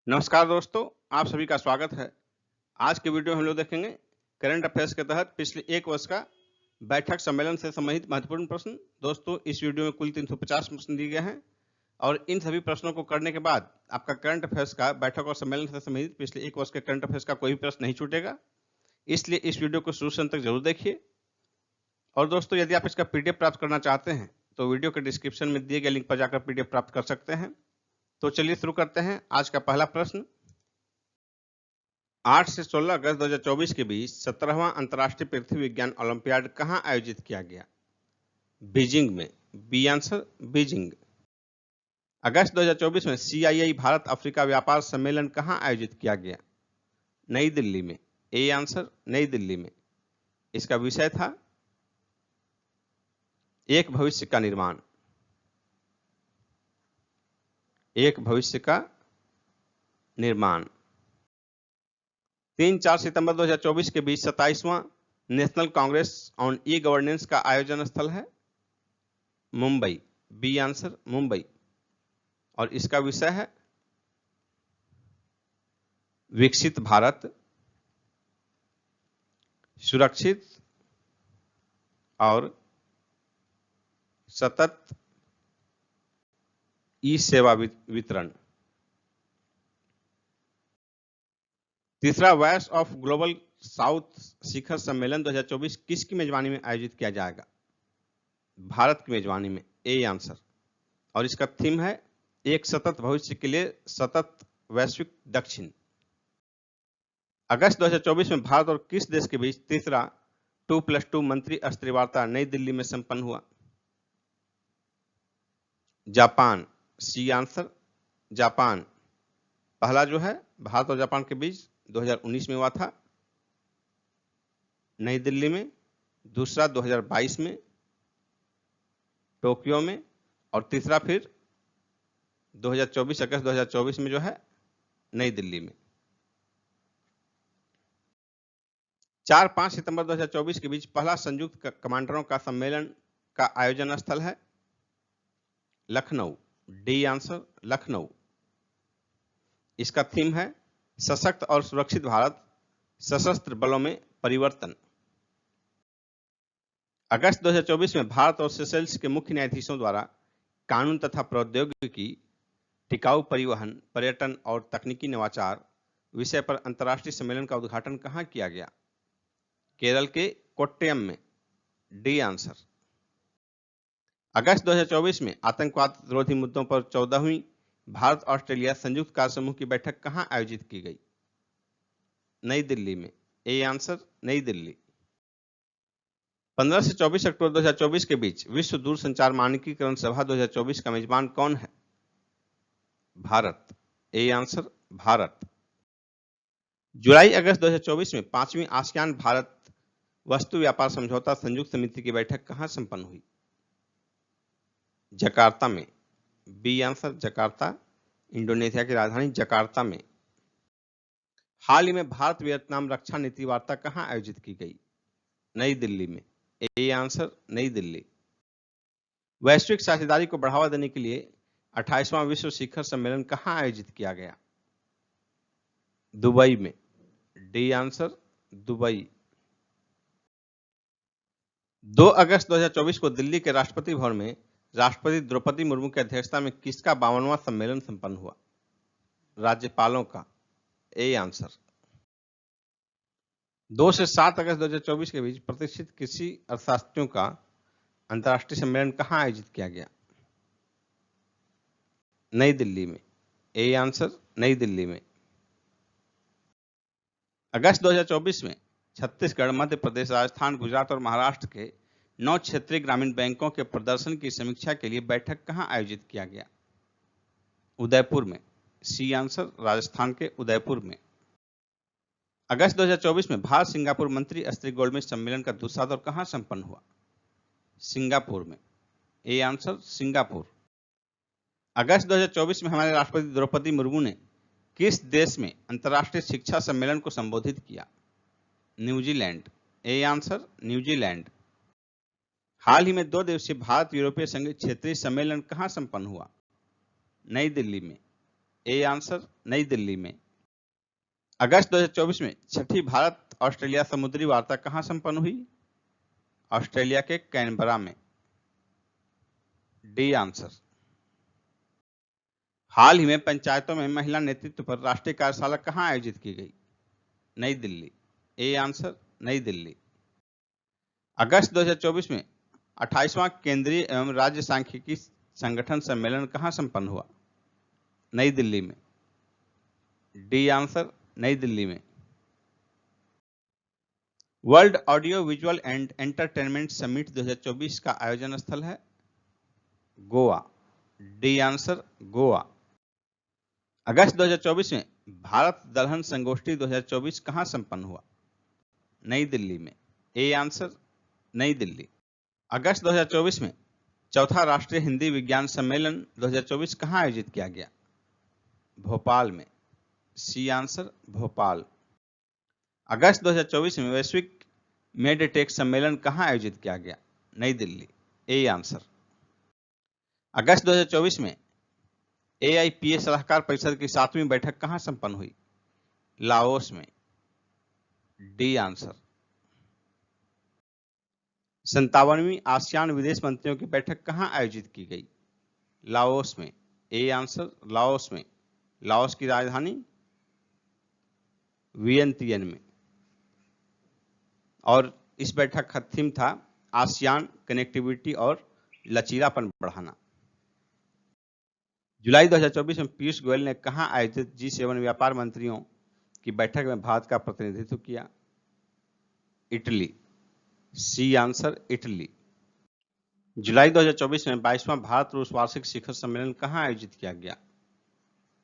नमस्कार दोस्तों, आप सभी का स्वागत है। आज के वीडियो में हम लोग देखेंगे करंट अफेयर्स के तहत पिछले 1 वर्ष का बैठक सम्मेलन से संबंधित महत्वपूर्ण प्रश्न। दोस्तों, इस वीडियो में कुल 350 प्रश्न दिए गए हैं और इन सभी प्रश्नों को करने के बाद आपका करंट अफेयर्स का बैठक और सम्मेलन से संबंधित पिछले 1 वर्ष के करंट अफेयर्स का कोई भी प्रश्न नहीं छूटेगा। इसलिए इस वीडियो को शुरू से अंत तक जरूर देखिए। और दोस्तों, यदि आप इसका पीडीएफ प्राप्त करना चाहते हैं तो वीडियो के डिस्क्रिप्शन में दिए गए लिंक पर जाकर पीडीएफ प्राप्त कर सकते हैं। तो चलिए शुरू करते हैं। आज का पहला प्रश्न, 8 से 16 अगस्त 2024 के बीच 17वां अंतर्राष्ट्रीय पृथ्वी विज्ञान ओलंपियाड कहां आयोजित किया गया? बीजिंग में। B answer Beijing. अगस्त 2024 में सीआईआई भारत अफ्रीका व्यापार सम्मेलन कहां आयोजित किया गया? नई दिल्ली में। ए आंसर नई दिल्ली में। इसका विषय था एक भविष्य का निर्माण। एक भविष्य का निर्माण। 3-4 सितंबर 2024 के बीच 27वां national congress on e governance का आयोजन स्थल है मुंबई। B answer Mumbai. और इसका विषय है विकसित भारत, सुरक्षित और सतत ई सेवा वितरण। तीसरा वॉइस ऑफ ग्लोबल साउथ शिखर सम्मेलन 2024 किसकी मेजबानी में आयोजित किया जाएगा? भारत की मेजबानी में। A answer. और इसका थीम है एक सतत भविष्य के लिए सतत वैश्विक दक्षिण। अगस्त 2024 में भारत और किस देश के बीच तीसरा 2+2 मंत्री स्तरीय वार्ता नई दिल्ली में संपन्न हुआ? जापान। C answer Japan. पहला जो है भारत और जापान के बीच 2019 में हुआ था नई दिल्ली में। दूसरा 2022 में टोक्यो में। और तीसरा फिर 2024 अगस्त 2024 में जो है नई दिल्ली में। 4-5 सितंबर 2024 के बीच पहला संयुक्त कमांडरों का सम्मेलन का आयोजन स्थल है लखनऊ। D answer Lucknow. इसका थीम है सशक्त और सुरक्षित भारत, सशस्त्र बलों में परिवर्तन। अगस्त 2024 में भारत और सेशेल्स के मुख्य न्यायाधीशों द्वारा कानून तथा प्रौद्योगिकी, टिकाऊ परिवहन, पर्यटन और तकनीकी नवाचार विषय पर अंतर्राष्ट्रीय सम्मेलन का उद्घाटन कहां किया गया? केरल के कोट्टयम में। D answer. अगस्त 2024 में आतंकवाद विरोधी मुद्दों पर 14वीं भारत ऑस्ट्रेलिया संयुक्त कार्य समूह की बैठक कहां आयोजित की गई? नई दिल्ली में। ए आंसर नई दिल्ली। 15 से 24 अक्टूबर 2024 के बीच विश्व दूरसंचार मानकीकरण सभा 2024 का मेजबान कौन है? भारत। A answer Bharat. जुलाई अगस्त 2024 में 5वीं आसियान भारत वस्तु व्यापार समझौता संयुक्त समिति की बैठक कहां संपन्न हुई? जकार्ता में। B answer Jakarta. इंडोनेशिया की राजधानी जकार्ता में। हाल ही में भारत वियतनाम रक्षा नीति वार्ता कहां आयोजित की गई? नई दिल्ली में। ए आंसर नई दिल्ली। वैश्विक साझेदारी को बढ़ावा देने के लिए 28वां विश्व शिखर सम्मेलन कहां आयोजित किया गया? दुबई में। D answer Dubai. 2 अगस्त 2024 को दिल्ली के राष्ट्रपति भवन में राष्ट्रपति द्रौपदी मुर्मू की अध्यक्षता में किसका 52वां सम्मेलन संपन्न हुआ? राज्यपालों का। A answer. 2 से 7 अगस्त 2024 के बीच प्रतिष्ठित कृषि अर्थशास्त्रियों का अंतर्राष्ट्रीय सम्मेलन कहां आयोजित किया गया? नई दिल्ली में। ए आंसर नई दिल्ली में। अगस्त 2024 में छत्तीसगढ़, मध्य प्रदेश, राजस्थान, गुजरात और महाराष्ट्र के 9 क्षेत्रीय ग्रामीण बैंकों के प्रदर्शन की समीक्षा के लिए बैठक कहां आयोजित किया गया? उदयपुर में। सी आंसर राजस्थान के उदयपुर में। अगस्त 2024 में भारत सिंगापुर मंत्री स्तरीय गोलमेज सम्मेलन का दूसरा दौर कहां संपन्न हुआ? सिंगापुर में। A answer Singapore. अगस्त 2024 में हमारे राष्ट्रपति द्रौपदी मुर्मू ने किस देश में अंतर्राष्ट्रीय शिक्षा सम्मेलन को संबोधित किया? न्यूजीलैंड। A answer New Zealand. हाल ही में 2 दिवसीय भारत यूरोपीय संघ क्षेत्रीय सम्मेलन कहां संपन्न हुआ? नई दिल्ली में। ए आंसर नई दिल्ली में। अगस्त 2024 में छठी भारत ऑस्ट्रेलिया समुद्री वार्ता कहां संपन्न हुई? ऑस्ट्रेलिया के कैनबरा में। D answer. हाल ही में पंचायतों में महिला नेतृत्व पर राष्ट्रीय कार्यशाला कहां आयोजित की गई? नई दिल्ली। ए आंसर नई दिल्ली। अगस्त 2024 में 28वां केंद्रीय एवं राज्य सांख्यिकी संगठन सम्मेलन कहां संपन्न हुआ? नई दिल्ली में। डी आंसर नई दिल्ली में। World audio visual and entertainment summit 2024 का आयोजन स्थल है गोवा। D answer Goa. अगस्त 2024 में भारत दलहन संगोष्ठी 2024 कहां संपन्न हुआ? नई दिल्ली में। ए आंसर नई दिल्ली। अगस्त 2024 में चौथा राष्ट्रीय हिंदी विज्ञान सम्मेलन 2024 कहां आयोजित किया गया? भोपाल में। C answer Bhopal. अगस्त 2024 में वैश्विक मेडटेक सम्मेलन कहां आयोजित किया गया? नई दिल्ली। A answer. अगस्त 2024 में AIPA सलाहकार परिषद की 7वीं बैठक कहां संपन्न हुई? लाओस में। D answer. 57वीं आसियान विदेश मंत्रियों की बैठक कहां आयोजित की गई? लाओस में। ए आंसर लाओस में। लाओस की राजधानी वियंतियन में। और इस बैठक का थीम था आसियान कनेक्टिविटी और लचीलापन बढ़ाना। जुलाई 2024 में पीयूष गोयल ने कहां आयोजित G7 व्यापार मंत्रियों की बैठक में भारत का प्रतिनिधित्व किया? इटली। C answer Italy. जुलाई 2024 में 22वां भारत रूस वार्षिक शिखर सम्मेलन कहां आयोजित किया गया?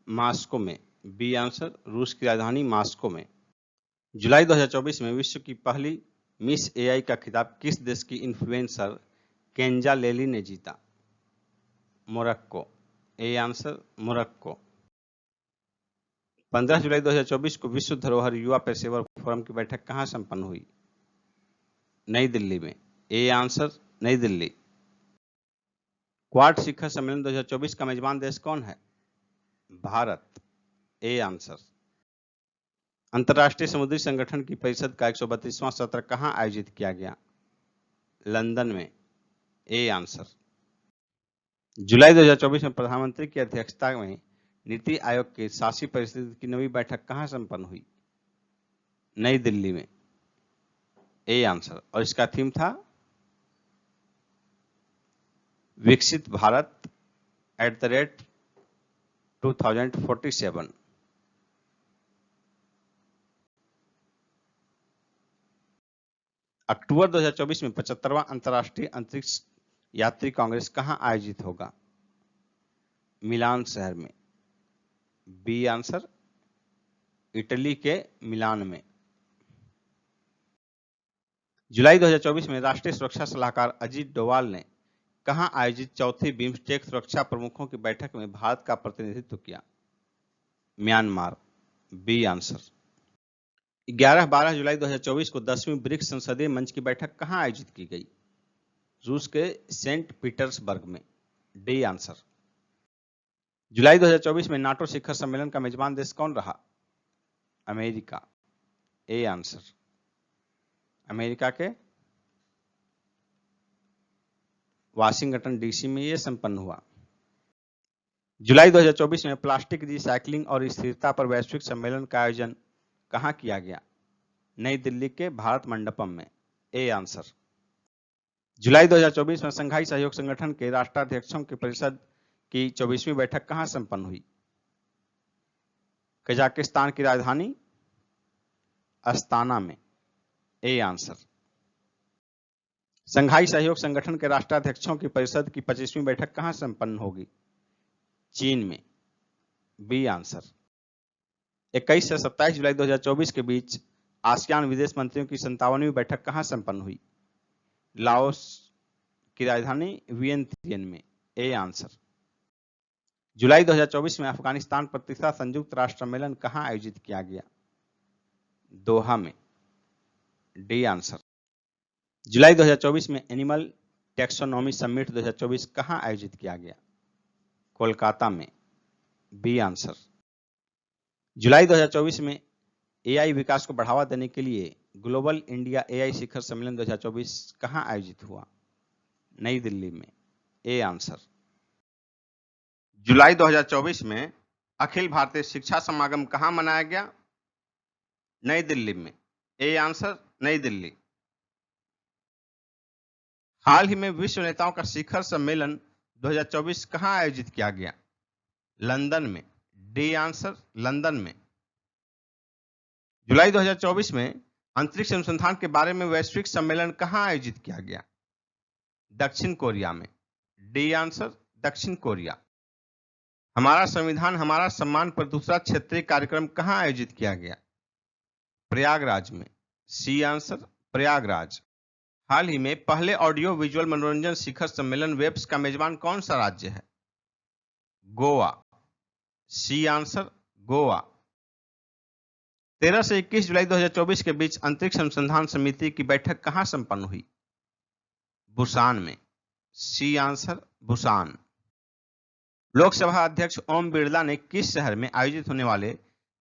मास्को में। बी आंसर रूस की राजधानी मास्को में। जुलाई 2024 में विश्व की पहली मिस AI का खिताब किस देश की इन्फ्लुएंसर केंजा लेली ने जीता? मोरक्को। A answer Morocco. 15 जुलाई 2024 को विश्व धरोहर युवा पेशेवर फोरम की बैठक कहां संपन्न हुई? नई दिल्ली में। ए आंसर नई दिल्ली। क्वाड शिखर सम्मेलन 2024 का मेजबान देश कौन है? भारत। A answer. अंतर्राष्ट्रीय समुद्री संगठन की परिषद का 132वां सत्र कहां आयोजित किया गया? लंदन में। A answer. जुलाई 2024 में प्रधानमंत्री की अध्यक्षता में नीति आयोग की शासी परिषद की 9वीं बैठक कहां संपन्न हुई? नई दिल्ली में। A answer. और इसका थीम था विकसित भारत @2047। अक्टूबर 2024 में 75वां अंतर्राष्ट्रीय अंतरिक्ष यात्री कांग्रेस कहां आयोजित होगा? मिलान शहर में। बी आंसर इटली के मिलान में। जुलाई 2024 में राष्ट्रीय सुरक्षा सलाहकार अजीत डोवाल ने कहां आयोजित चौथी बिम्स्टेक सुरक्षा प्रमुखों की बैठक में भारत का प्रतिनिधित्व किया? म्यांमार। B answer. 11-12 जुलाई 2024 को 10वीं ब्रिक्स संसदीय मंच की बैठक कहां आयोजित की गई? रूस के सेंट पीटर्सबर्ग में। D answer. जुलाई 2024 में नाटो शिखर सम्मेलन का मेजबान देश कौन रहा? अमेरिका। A answer. अमेरिका के वाशिंगटन DC में यह संपन्न हुआ। जुलाई 2024 में प्लास्टिक रिसाइकलिंग और स्थिरता पर वैश्विक सम्मेलन का आयोजन कहां किया गया? नई दिल्ली के भारत मंडपम में। A answer. जुलाई 2024 में संघाई सहयोग संगठन के राष्ट्राध्यक्षों की परिषद की 24वीं बैठक कहां संपन्न हुई? कजाकिस्तान की राजधानी अस्ताना में। A answer. संघाई सहयोग संगठन के राष्ट्राध्यक्षों की परिषद की 25वीं बैठक कहां संपन्न होगी? चीन में। B answer. 21 से 27 जुलाई 2024 के बीच आसियान विदेश मंत्रियों की 57वीं बैठक कहां संपन्न हुई? लाओस की राजधानी वियंतियन में। A answer. जुलाई 2024 में अफगानिस्तान पर तीसरा संयुक्त राष्ट्र सम्मेलन कहां आयोजित किया गया? दोहा में। D answer. जुलाई 2024 में एनिमल टैक्सोनॉमी समिट 2024 कहां आयोजित किया गया? कोलकाता में। B answer. जुलाई 2024 में एआई विकास को बढ़ावा देने के लिए ग्लोबल इंडिया एआई शिखर सम्मेलन 2024 कहां आयोजित हुआ? नई दिल्ली में। A answer. जुलाई 2024 में अखिल भारतीय शिक्षा समागम कहां मनाया गया? नई दिल्ली में। ए आंसर, नई दिल्ली। हाल ही में विश्व नेताओं का शिखर सम्मेलन 2024 कहां आयोजित किया गया? लंदन में। डी आंसर, लंदन में। जुलाई 2024 में अंतरिक्ष अनुसंधान के बारे में वैश्विक सम्मेलन कहां आयोजित किया गया? दक्षिण कोरिया में। डी आंसर, दक्षिण कोरिया। हमारा संविधान हमारा सम्मान पर दूसरा क्षेत्रीय कार्यक्रम कहां आयोजित किया गया? प्रयागराज में। C answer, Prayagraj. हाल ही में पहले ऑडियो विजुअल मनोरंजन शिखर सम्मेलन वेब्स का मेजबान कौन सा राज्य है? गोवा। C answer, Goa. 13 से 21 जुलाई 2024 के बीच अंतरिक्ष अनुसंधान समिति की बैठक कहां संपन्न हुई? बुसान में। C answer, Busan. लोकसभा अध्यक्ष ओम बिरला ने किस शहर में आयोजित होने वाले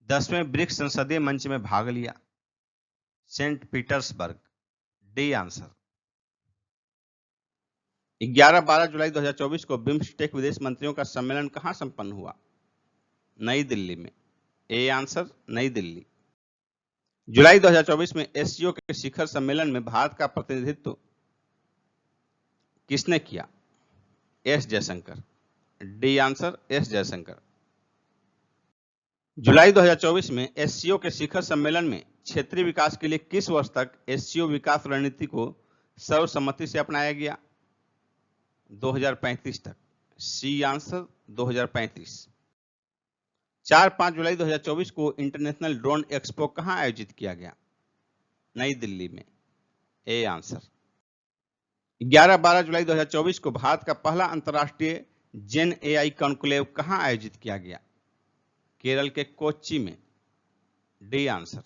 10वें ब्रिक्स संसदीय मंच में भाग लिया? Saint Petersburg. D answer. 11-12 जुलाई 2024 को बिम्स्टेक विदेश मंत्रियों का सम्मेलन कहां संपन्न हुआ? नई दिल्ली में। ए आंसर, नई दिल्ली। जुलाई 2024 में एससीओ के शिखर सम्मेलन में भारत का प्रतिनिधित्व किसने किया? S Jaishankar. D answer, S Jaishankar. जुलाई 2024 में एससीओ के शिखर सम्मेलन में क्षेत्रीय विकास के लिए किस वर्ष तक एससीओ विकास रणनीति को सर्वसम्मति से अपनाया गया? 2035 तक। C answer, 2035। 4-5 जुलाई 2024 को इंटरनेशनल ड्रोन एक्सपो कहां आयोजित किया गया? नई दिल्ली में। A answer. 11-12 जुलाई 2024 को भारत का पहला अंतर्राष्ट्रीय जेन एआई कॉन्क्लेव कहां आयोजित किया गया? केरल के कोच्चि में। D answer.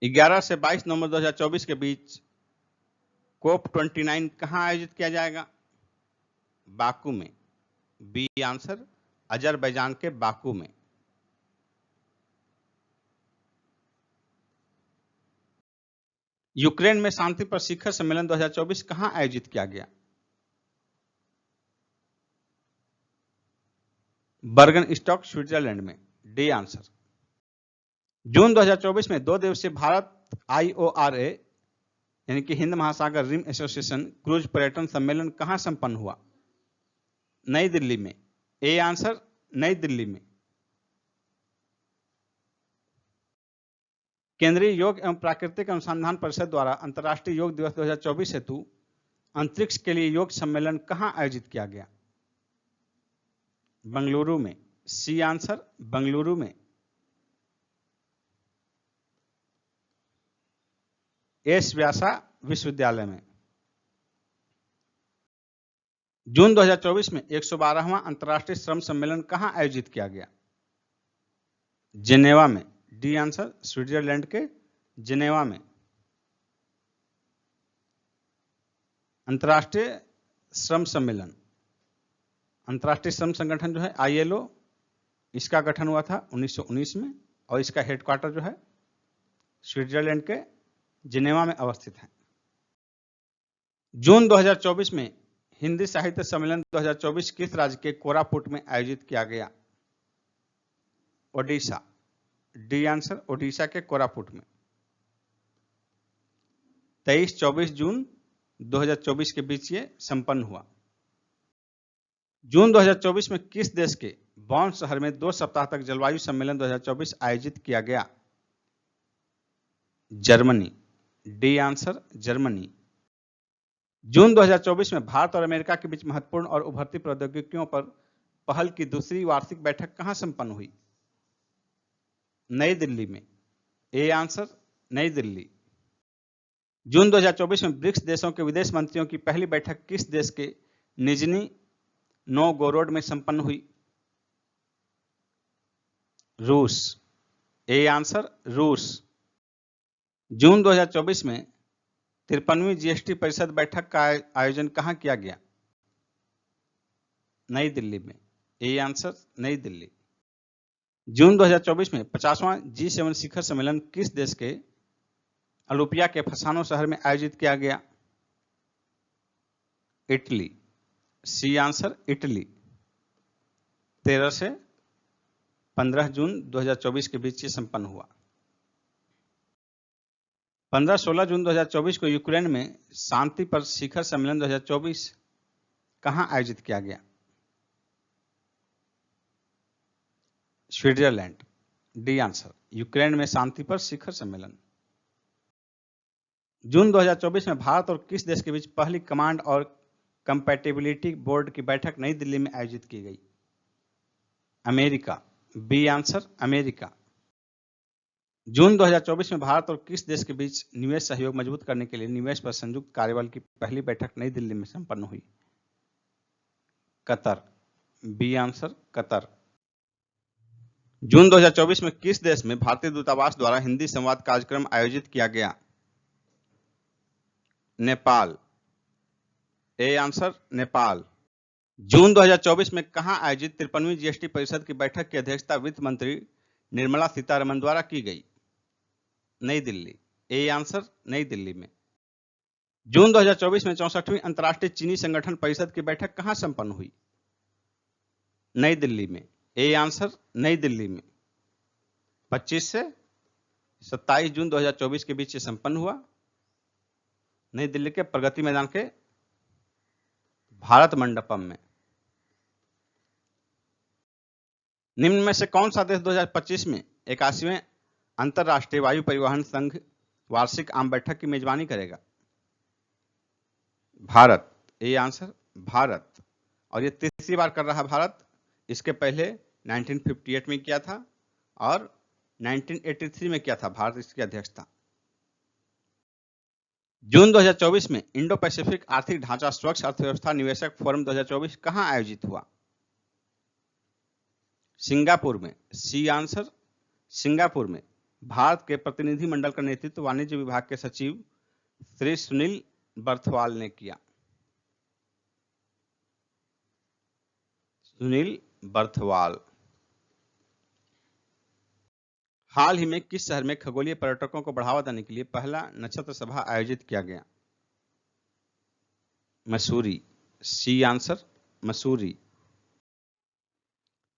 11 से 22 नवंबर 2024 के बीच कोप 29 कहां आयोजित किया जाएगा? बाकू में। बी आंसर, अजरबैजान के बाकू में। यूक्रेन में शांति पर शिखर सम्मेलन 2024 कहां आयोजित किया गया? बर्गन स्टॉक, स्विट्जरलैंड में। D answer. जून 2024 में 2 दिवसीय भारत आईओआरए यानी कि हिंद महासागर रिम एसोसिएशन क्रूज पर्यटन सम्मेलन कहां संपन्न हुआ? नई दिल्ली में। ए आंसर, नई दिल्ली में। केंद्रीय योग एवं प्राकृतिक अनुसंधान परिषद द्वारा अंतर्राष्ट्रीय योग दिवस 2024 हेतु अंतरिक्ष के लिए योग सम्मेलन कहां आयोजित किया गया? बंगलुरु में। सी आंसर, बंगलुरु में। एस व्यासा विश्वविद्यालय में। जून 2024 में 112वां अंतर्राष्ट्रीय श्रम सम्मेलन कहां आयोजित किया गया? जेनेवा में। डी आंसर, स्विट्जरलैंड के जेनेवा में। अंतर्राष्ट्रीय श्रम सम्मेलन, अंतर्राष्ट्रीय श्रम संगठन जो है आईएलओ, इसका गठन हुआ था 1919 में और इसका हेडक्वार्टर जो है स्विट्जरलैंड के जिनेवा में अवस्थित है। जून 2024 में हिंदी साहित्य सम्मेलन 2024 किस राज्य के कोरापुट में आयोजित किया गया? ओडिशा। डी आंसर, ओडिशा के कोरापुट में। 23-24 जून 2024 के बीच ये संपन्न हुआ। जून 2024 में किस देश के बॉन शहर में 2 सप्ताह तक जलवायु सम्मेलन 2024 आयोजित किया गया? जर्मनी। D answer, Germany. जून 2024 में भारत और अमेरिका के बीच महत्वपूर्ण और उभरती प्रौद्योगिकियों पर पहल की दूसरी वार्षिक बैठक कहां संपन्न हुई? नई दिल्ली में। ए आंसर, नई दिल्ली। जून 2024 में ब्रिक्स देशों के विदेश मंत्रियों की पहली बैठक किस देश के निजनी नोवगोरोड में संपन्न हुई? रूस। ए आंसर, रूस। जून 2024 में 53वीं जीएसटी परिषद बैठक का आयोजन कहां किया गया? नई दिल्ली में। ए आंसर नई दिल्ली। जून 2024 में 50वां G7 शिखर सम्मेलन किस देश के अल्यूपिया के फसानो शहर में आयोजित किया गया? इटली। C answer Italy. 13 से 15 जून 2024 के बीच ये संपन्न हुआ। 15-16 जून 2024 को यूक्रेन में शांति पर शिखर सम्मेलन 2024 कहां आयोजित किया गया? स्विट्जरलैंड। डी आंसर यूक्रेन में शांति पर शिखर सम्मेलन। जून 2024 में भारत और किस देश के बीच पहली कमांड और कंपैटिबिलिटी बोर्ड की बैठक नई दिल्ली में आयोजित की गई? अमेरिका। B answer America. जून 2024 में भारत और किस देश के बीच निवेश सहयोग मजबूत करने के लिए निवेश पर संयुक्त कार्यबल की पहली बैठक नई दिल्ली में संपन्न हुई? कतर। B answer Qatar. जून 2024 में किस देश में भारतीय दूतावास द्वारा हिंदी संवाद कार्यक्रम आयोजित किया गया? नेपाल। A answer Nepal. जून 2024 में कहां आयोजित 53वीं जीएसटी परिषद की बैठक की अध्यक्षता वित्त मंत्री निर्मला सीतारमण द्वारा की गई? नई दिल्ली। ए आंसर नई दिल्ली में। जून 2024 में 64वीं अंतर्राष्ट्रीय चीनी संगठन परिषद की बैठक कहां संपन्न हुई? नई दिल्ली में। ए आंसर नई दिल्ली में। 25 से 27 जून 2024 के बीच ये संपन्न हुआ नई दिल्ली के प्रगति मैदान के भारत मंडपम में। निम्न में से कौन सा देश 2025 में 81वें अंतर्राष्ट्रीय वायु परिवहन संघ वार्षिक आम बैठक की मेजबानी करेगा? भारत। A answer Bharat. और ये तीसरी बार कर रहा भारत। इसके पहले 1958 में किया था और 1983 में किया था भारत इसकी अध्यक्षता। जून 2024 में इंडो पैसिफिक आर्थिक ढांचा स्वच्छ अर्थव्यवस्था निवेशक फोरम 2024 कहां आयोजित हुआ? सिंगापुर में। सी आंसर सिंगापुर में। भारत के प्रतिनिधिमंडल का नेतृत्व वाणिज्य विभाग के सचिव श्री सुनील बर्थवाल ने किया। सुनील बर्थवाल। हाल ही में किस शहर में खगोलीय पर्यटकों को बढ़ावा देने के लिए पहला नक्षत्र सभा आयोजित किया गया? मसूरी। C answer Mussoorie.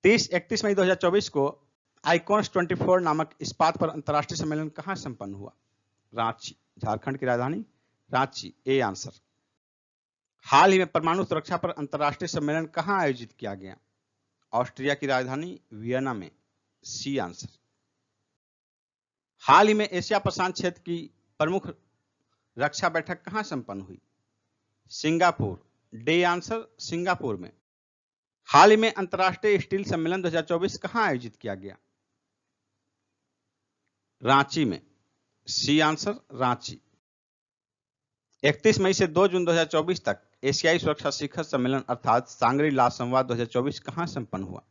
30-31 मई 2024 को आइकॉन्स 24 नामक इस्पात पर अंतर्राष्ट्रीय सम्मेलन कहां संपन्न हुआ? रांची। झारखंड की राजधानी रांची। A answer. हाल ही में परमाणु सुरक्षा पर अंतर्राष्ट्रीय सम्मेलन कहां आयोजित किया गया? ऑस्ट्रिया की राजधानी वियना में। C answer. हाल ही में एशिया प्रशांत क्षेत्र की प्रमुख रक्षा बैठक कहां संपन्न हुई? सिंगापुर। डी आंसर सिंगापुर में। हाल ही में अंतर्राष्ट्रीय स्टील सम्मेलन 2024 कहां आयोजित किया गया? रांची में। C answer Ranchi. 31 मई से 2 जून 2024 तक एशियाई सुरक्षा शिखर सम्मेलन अर्थात सांग्री ला संवाद 2024 कहां संपन्न हुआ?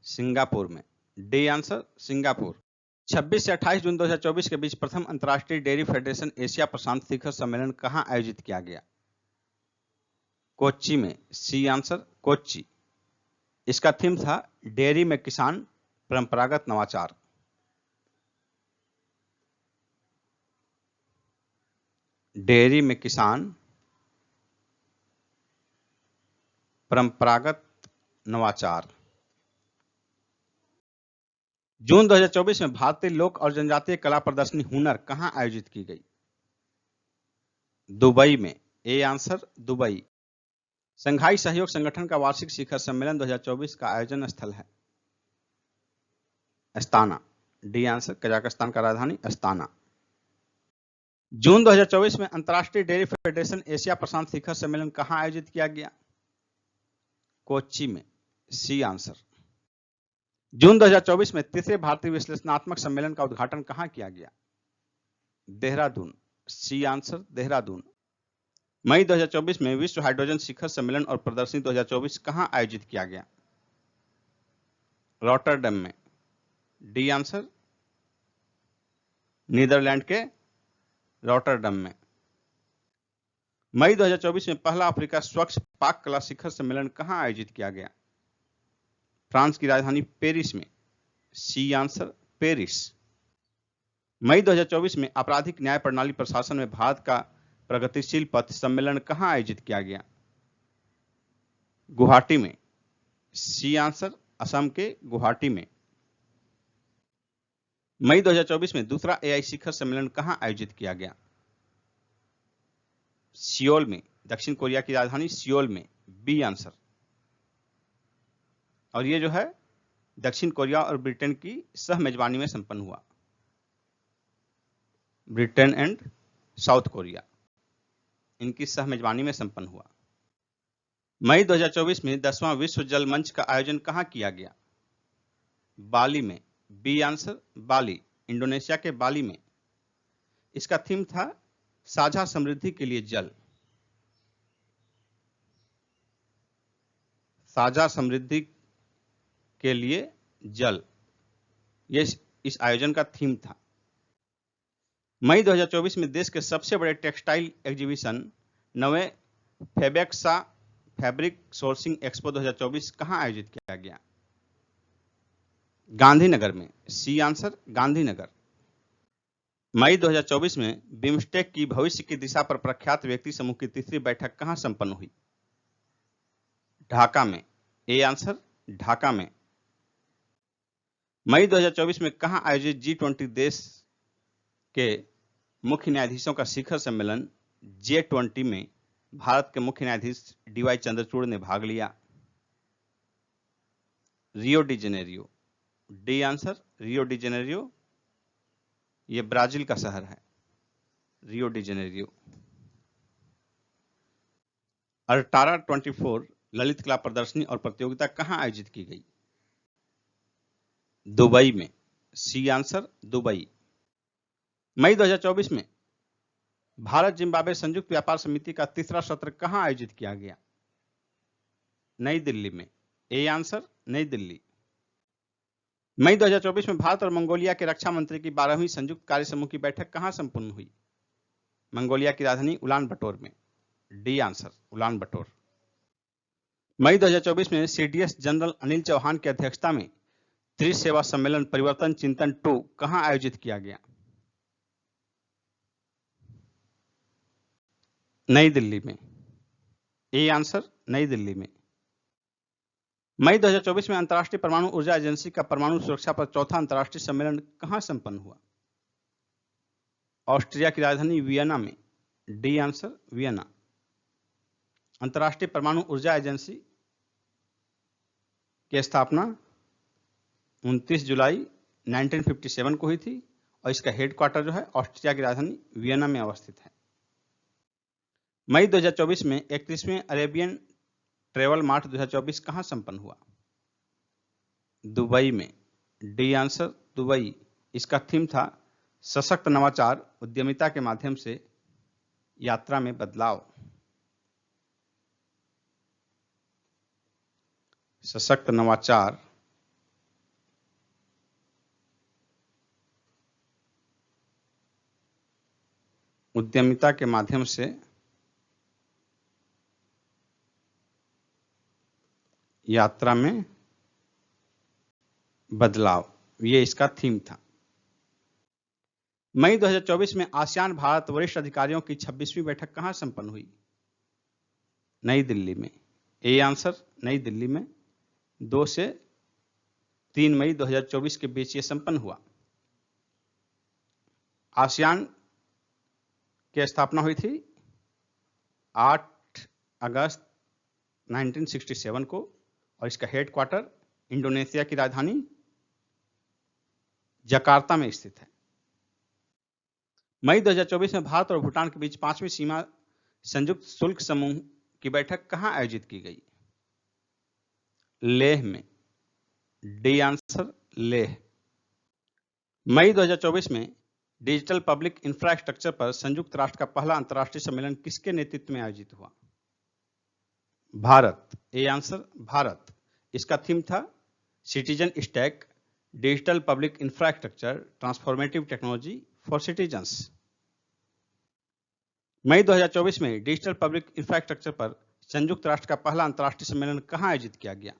सिंगापुर में। D answer Singapore. 26 से 28 जून 2024 के बीच प्रथम अंतर्राष्ट्रीय डेयरी फेडरेशन एशिया प्रशांत शिखर सम्मेलन कहां आयोजित किया गया? कोच्चि में। C answer Kochi. इसका थीम था डेयरी में किसान परंपरागत नवाचार। डेयरी में किसान परंपरागत नवाचार। जून 2024 में भारतीय लोक और जनजातीय कला प्रदर्शनी हुनर कहां आयोजित की गई? दुबई में। A answer Dubai. संघाई सहयोग संगठन का वार्षिक शिखर सम्मेलन 2024 का आयोजन स्थल है? अस्ताना। डी आंसर कजाकिस्तान का राजधानी अस्ताना। जून 2024 में अंतर्राष्ट्रीय डेयरी फेडरेशन एशिया प्रशांत शिखर सम्मेलन कहां आयोजित किया गया? कोच्चि में। C answer. जून 2024 में तीसरे भारतीय विश्लेषणात्मक सम्मेलन का उद्घाटन कहां किया गया? देहरादून। C answer Dehradun. मई 2024 में विश्व हाइड्रोजन शिखर सम्मेलन और प्रदर्शनी 2024 कहां आयोजित किया गया? रॉटरडैम में। डी आंसर नीदरलैंड के रॉटरडैम में। मई 2024 में पहला अफ्रीका स्वच्छ पाक कला शिखर सम्मेलन कहां आयोजित किया गया? फ्रांस की राजधानी पेरिस में। C answer Paris. मई 2024 में आपराधिक न्याय प्रणाली प्रशासन में भारत का प्रगतिशील पथ सम्मेलन कहां आयोजित किया गया? गुवाहाटी में। सी आंसर असम के गुवाहाटी में। मई 2024 में दूसरा एआई शिखर सम्मेलन कहां आयोजित किया गया? सियोल में। दक्षिण कोरिया की राजधानी सियोल में। B answer. और ये जो है दक्षिण कोरिया और ब्रिटेन की सह मेजबानी में संपन्न हुआ। ब्रिटेन एंड साउथ कोरिया, इनकी सह मेजबानी में संपन्न हुआ। मई 2024 में 10वां विश्व जल मंच का आयोजन कहां किया गया? बाली में। बी आंसर बाली, इंडोनेशिया के बाली में। इसका थीम था साझा समृद्धि के लिए जल। साझा समृद्धि के लिए जल, ये इस आयोजन का थीम था। मई 2024 में देश के सबसे बड़े टेक्सटाइल एग्जीबिशन 9वें फेबेक्सा फैब्रिक सोर्सिंग एक्सपो 2024 कहां आयोजित किया गया? गांधीनगर में। C answer Gandhinagar. मई 2024 में बिम्स्टेक की भविष्य की दिशा पर प्रख्यात व्यक्ति समूह की तीसरी बैठक कहां संपन्न हुई? ढाका में। ए आंसर ढाका में। मई 2024 में कहां आयोजित G20 देश के मुख्य न्यायाधीशों का शिखर सम्मेलन J20 में भारत के मुख्य न्यायाधीश DY चंद्रचूड़ ने भाग लिया? Rio de Janeiro. D answer Rio de Janeiro, ये ब्राजील का शहर है, रियो डी जेनेरियो। अल्टारा 24 ललित कला प्रदर्शनी और प्रतियोगिता कहां आयोजित की गई? दुबई में। C answer Dubai. मई 2024 में भारत जिम्बाब्वे संयुक्त व्यापार समिति का तीसरा सत्र कहां आयोजित किया गया? नई दिल्ली में। ए आंसर नई दिल्ली। मई 2024 में भारत और मंगोलिया के रक्षा मंत्री की 12वीं संयुक्त कार्य समूह की बैठक कहां संपन्न हुई? मंगोलिया की राजधानी उलान बटोर में। डी आंसर उलान बटोर। मई 2024 में सीडीएस जनरल अनिल चौहान की अध्यक्षता में त्रिसेवा सम्मेलन परिवर्तन चिंतन 2 कहां आयोजित किया गया? नई दिल्ली में। ए आंसर नई दिल्ली में। मई 2024 में अंतर्राष्ट्रीय परमाणु ऊर्जा एजेंसी का परमाणु सुरक्षा पर चौथा अंतर्राष्ट्रीय सम्मेलन कहां संपन्न हुआ? ऑस्ट्रिया की राजधानी वियना में। D answer Vienna. अंतर्राष्ट्रीय परमाणु ऊर्जा एजेंसी की स्थापना 29 जुलाई 1957 को हुई थी और इसका हेडक्वार्टर जो है ऑस्ट्रिया की राजधानी वियना में अवस्थित है। मई 2024 में 31वें अरेबियन ट्रेवल मार्ट 2024 कहां संपन्न हुआ? दुबई में। D answer Dubai. इसका थीम था सशक्त नवाचार उद्यमिता के माध्यम से यात्रा में बदलाव। सशक्त नवाचार उद्यमिता के माध्यम से यात्रा में बदलाव, ये इसका थीम था। मई 2024 में आसियान भारत वरिष्ठ अधिकारियों की 26वीं बैठक कहां संपन्न हुई? नई दिल्ली में। ए आंसर नई दिल्ली में। 2 से 3 मई 2024 के बीच ये संपन्न हुआ। आसियान की स्थापना हुई थी 8 अगस्त 1967 को और इसका हेडक्वार्टर इंडोनेशिया की राजधानी जकार्ता में स्थित है। मई 2024 में भारत और भूटान के बीच 5वीं सीमा संयुक्त शुल्क समूह की बैठक कहां आयोजित की गई? लेह में। D answer Leh. मई 2024 में डिजिटल पब्लिक इंफ्रास्ट्रक्चर पर संयुक्त राष्ट्र का पहला अंतर्राष्ट्रीय सम्मेलन किसके नेतृत्व में आयोजित हुआ? भारत। A answer Bharat. इसका थीम था citizen stack digital public infrastructure transformative technology for citizens. मई 2024 में डिजिटल पब्लिक इंफ्रास्ट्रक्चर पर संयुक्त राष्ट्र का पहला अंतर्राष्ट्रीय सम्मेलन कहां आयोजित किया गया?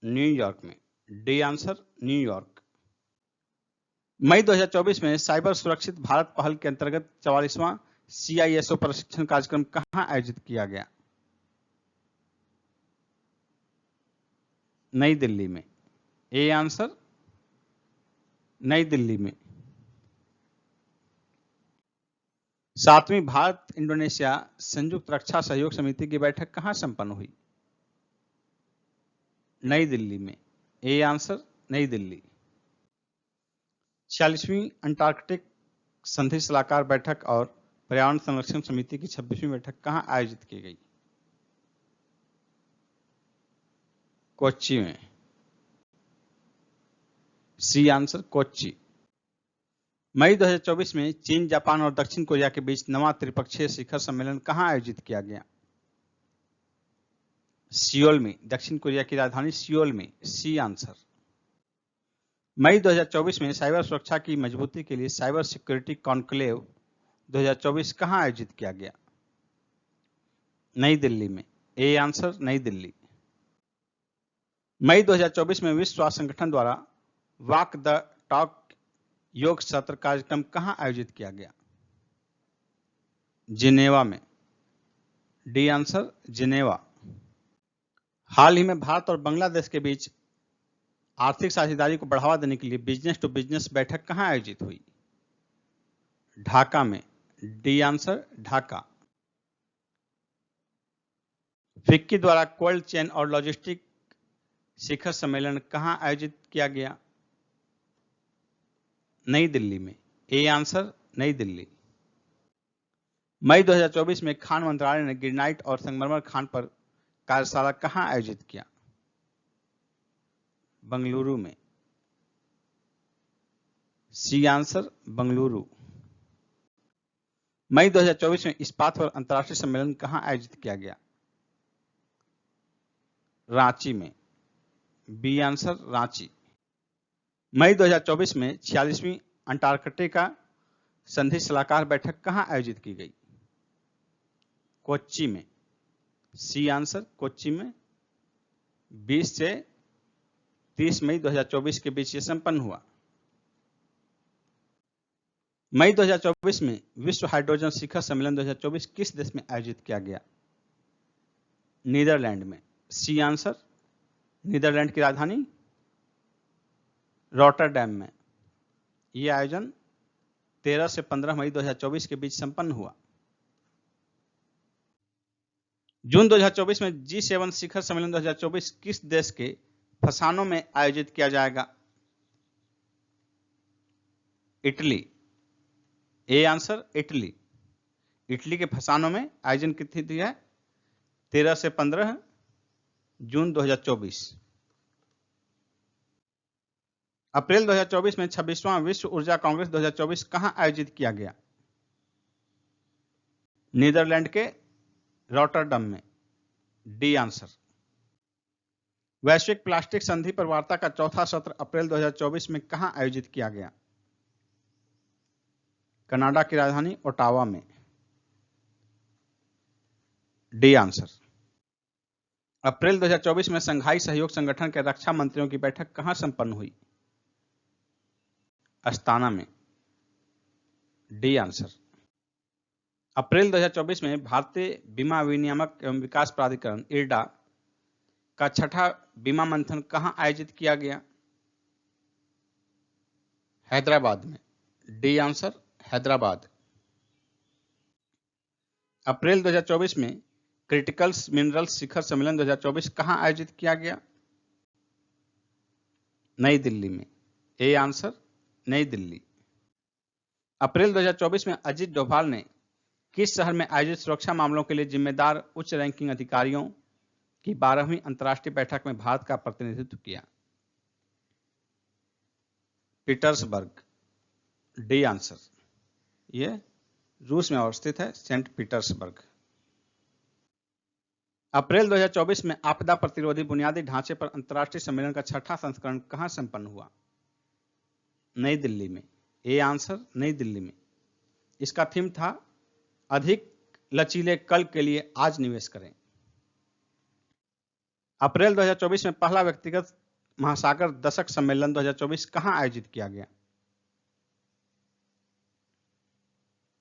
न्यूयॉर्क में। D answer New York. मई 2024 में साइबर सुरक्षित भारत पहल के अंतर्गत 44वां CISO प्रशिक्षण कार्यक्रम कहां आयोजित किया गया? नई दिल्ली में। ए आंसर नई दिल्ली में। 7वीं भारत इंडोनेशिया संयुक्त रक्षा सहयोग समिति की बैठक कहां संपन्न हुई? नई दिल्ली में। ए आंसर नई दिल्ली। 46वीं अंटार्कटिक संधि सलाहकार बैठक और पर्यावरण संरक्षण समिति की 26वीं बैठक कहां आयोजित की गई? कोच्चि में। C answer Kochi. मई 2024 में चीन, जापान और दक्षिण कोरिया के बीच 9वां त्रिपक्षीय शिखर सम्मेलन कहां आयोजित किया गया? सियोल में। दक्षिण कोरिया की राजधानी सियोल में। C answer. मई 2024 में साइबर सुरक्षा की मजबूती के लिए साइबर सिक्योरिटी कॉन्क्लेव 2024 कहां आयोजित किया गया? नई दिल्ली में। ए आंसर नई दिल्ली। मई 2024 में विश्व स्वास्थ्य संगठन द्वारा वॉक द टॉक योग सत्र कार्यक्रम कहां आयोजित किया गया? जिनेवा में। D answer Geneva. हाल ही में भारत और बांग्लादेश के बीच आर्थिक साझेदारी को बढ़ावा देने के लिए बिजनेस टू बिजनेस बैठक कहां आयोजित हुई? ढाका में। D answer Dhaka. फिक्की द्वारा कोल्ड चेन और लॉजिस्टिक शिखर सम्मेलन कहां आयोजित किया गया? नई दिल्ली में। ए आंसर नई दिल्ली। मई 2024 में खान मंत्रालय ने ग्रेनाइट और संगमरमर खान पर कार्यशाला कहां आयोजित किया? बंगलुरु में। C answer Bengaluru. मई 2024 में इस्पात पर अंतर्राष्ट्रीय सम्मेलन कहां आयोजित किया गया? रांची में। B answer Ranchi. मई 2024 में 46वीं अंटार्कटिका संधि सलाहकार बैठक कहां आयोजित की गई? कोच्चि में। सी आंसर कोच्चि में। 20 से 30 मई 2024 के बीच ये संपन्न हुआ। मई 2024 में विश्व हाइड्रोजन शिखर सम्मेलन 2024 किस देश में आयोजित किया गया? नीदरलैंड में। सी आंसर नीदरलैंड की राजधानी रॉटरडैम में। यह आयोजन 13 से 15 मई 2024 के बीच संपन्न हुआ। जून 2024 में G7 शिखर सम्मेलन 2024 किस देश के फसानों में आयोजित किया जाएगा? Italy. A answer Italy. Italy के फसानों में आयोजन की तिथि है 13 से 15 जून 2024। अप्रैल 2024 में 26वां विश्व ऊर्जा कांग्रेस 2024 कहां आयोजित किया गया? नीदरलैंड के रॉटरडम में। D answer. वैश्विक प्लास्टिक संधि पर वार्ता का चौथा सत्र अप्रैल 2024 में कहां आयोजित किया गया? कनाडा की राजधानी ओटावा में। D answer. अप्रैल 2024 में संघाई सहयोग संगठन के रक्षा मंत्रियों की बैठक कहां संपन्न हुई? अस्ताना में। D answer. अप्रैल 2024 में भारतीय बीमा विनियामक एवं विकास प्राधिकरण IRDA का छठा बीमा मंथन कहां आयोजित किया गया? हैदराबाद में। D answer Hyderabad. अप्रैल 2024 में क्रिटिकल्स मिनरल्स शिखर सम्मेलन 2024 कहां आयोजित किया गया? नई दिल्ली में। ए आंसर नई दिल्ली। अप्रैल 2024 में अजीत डोभाल ने किस शहर में आयोजित सुरक्षा मामलों के लिए जिम्मेदार उच्च रैंकिंग अधिकारियों की 12वीं अंतर्राष्ट्रीय बैठक में भारत का प्रतिनिधित्व किया? पीटर्सबर्ग। D answer. यह रूस में अवस्थित है, सेंट पीटर्सबर्ग। अप्रैल 2024 में आपदा प्रतिरोधी बुनियादी ढांचे पर अंतर्राष्ट्रीय सम्मेलन का छठा संस्करण कहां संपन्न हुआ? नई दिल्ली में। ए आंसर नई दिल्ली में। इसका थीम था अधिक लचीले कल के लिए आज निवेश करें। अप्रैल 2024 में पहला व्यक्तिगत महासागर दशक सम्मेलन 2024 कहां आयोजित किया गया?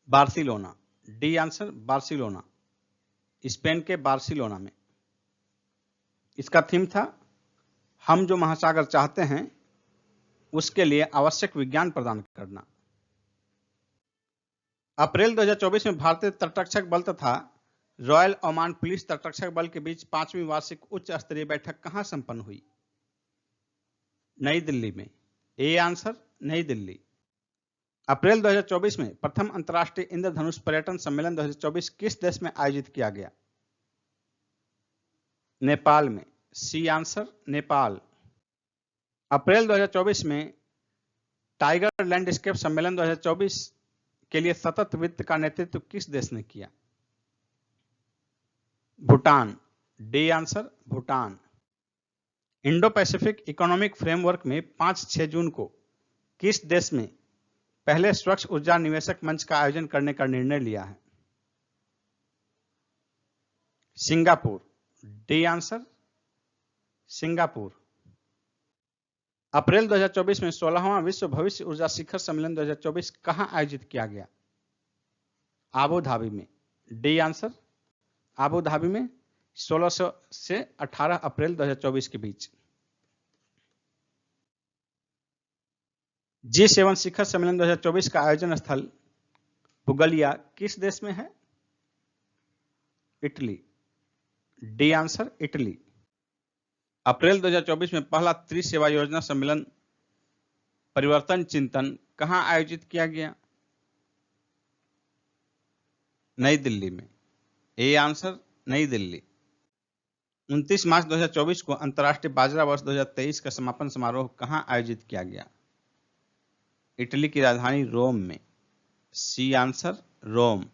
Barcelona. D answer Barcelona, Spain के बार्सिलोना में। इसका थीम था हम जो महासागर चाहते हैं उसके लिए आवश्यक विज्ञान प्रदान करना। अप्रैल 2024 में भारतीय तटरक्षक बल तथा रॉयल ओमान पुलिस तटरक्षक बल के बीच 5वीं वार्षिक उच्च स्तरीय बैठक कहां संपन्न हुई? नई दिल्ली में। ए आंसर नई दिल्ली। अप्रैल 2024 में प्रथम अंतर्राष्ट्रीय इंद्रधनुष पर्यटन सम्मेलन 2024 किस देश में आयोजित किया गया? नेपाल में। C answer Nepal. अप्रैल 2024 में टाइगर लैंडस्केप सम्मेलन 2024 के लिए सतत वित्त का नेतृत्व किस देश ने किया? Bhutan. D answer Bhutan. Indo Pacific economic framework में 5-6 जून को किस देश में पहले स्वच्छ ऊर्जा निवेशक मंच का आयोजन करने का निर्णय लिया है? सिंगापुर। D answer Singapore. अप्रैल 2024 में 16वां विश्व भविष्य ऊर्जा शिखर सम्मेलन 2024 कहां आयोजित किया गया? आबू धाबी में। डी आंसर आबू धाबी में 16 से 18 अप्रैल 2024 के बीच। G7 शिखर सम्मेलन 2024 का आयोजन स्थल पुगलिया किस देश में है? इटली। D answer Italy. अप्रैल 2024 में पहला त्रिसेवा योजना सम्मेलन परिवर्तन चिंतन कहां आयोजित किया गया? नई दिल्ली में। ए आंसर नई दिल्ली। 29 मार्च 2024 को अंतर्राष्ट्रीय बाजरा वर्ष 2023 का समापन समारोह कहां आयोजित किया गया? इटली की राजधानी रोम में। सी आंसर रोम।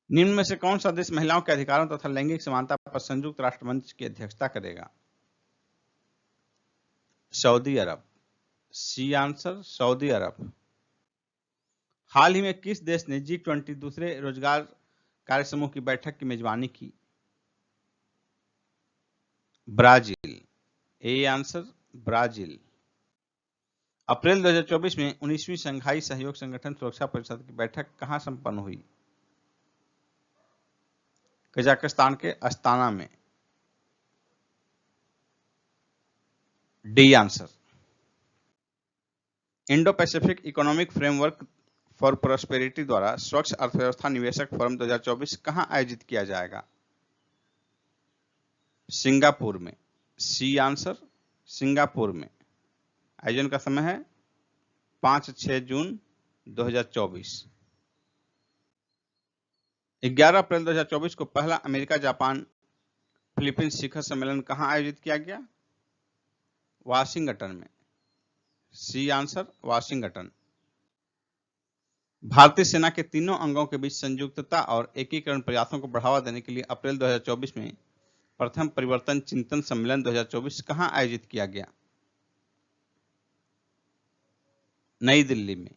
निम्न में से कौन सा देश महिलाओं के अधिकारों तथा लैंगिक समानता पर संयुक्त राष्ट्र मंच की अध्यक्षता करेगा? सऊदी अरब। सी आंसर सऊदी अरब। हाल ही में किस देश ने G20 दूसरे रोजगार कार्य समूह की बैठक की मेजबानी की? ब्राजील। A answer Brazil. अप्रैल 2024 में 19वीं शंघाई सहयोग संगठन सुरक्षा परिषद की बैठक कहां संपन्न हुई? कजाकिस्तान के अस्ताना में। D answer. Indo Pacific economic framework for prosperity द्वारा स्वच्छ अर्थव्यवस्था निवेशक फोरम 2024 कहां आयोजित किया जाएगा? सिंगापुर में। सी आंसर सिंगापुर में। आयोजन का समय है 5-6 जून 2024। 11 अप्रैल 2024 को पहला अमेरिका जापान फिलीपींस शिखर सम्मेलन कहां आयोजित किया गया? वाशिंगटन में। C answer Washington. भारतीय सेना के तीनों अंगों के बीच संयुक्तता और एकीकरण प्रयासों को बढ़ावा देने के लिए अप्रैल 2024 में प्रथम परिवर्तन चिंतन सम्मेलन 2024 कहां आयोजित किया गया? नई दिल्ली में।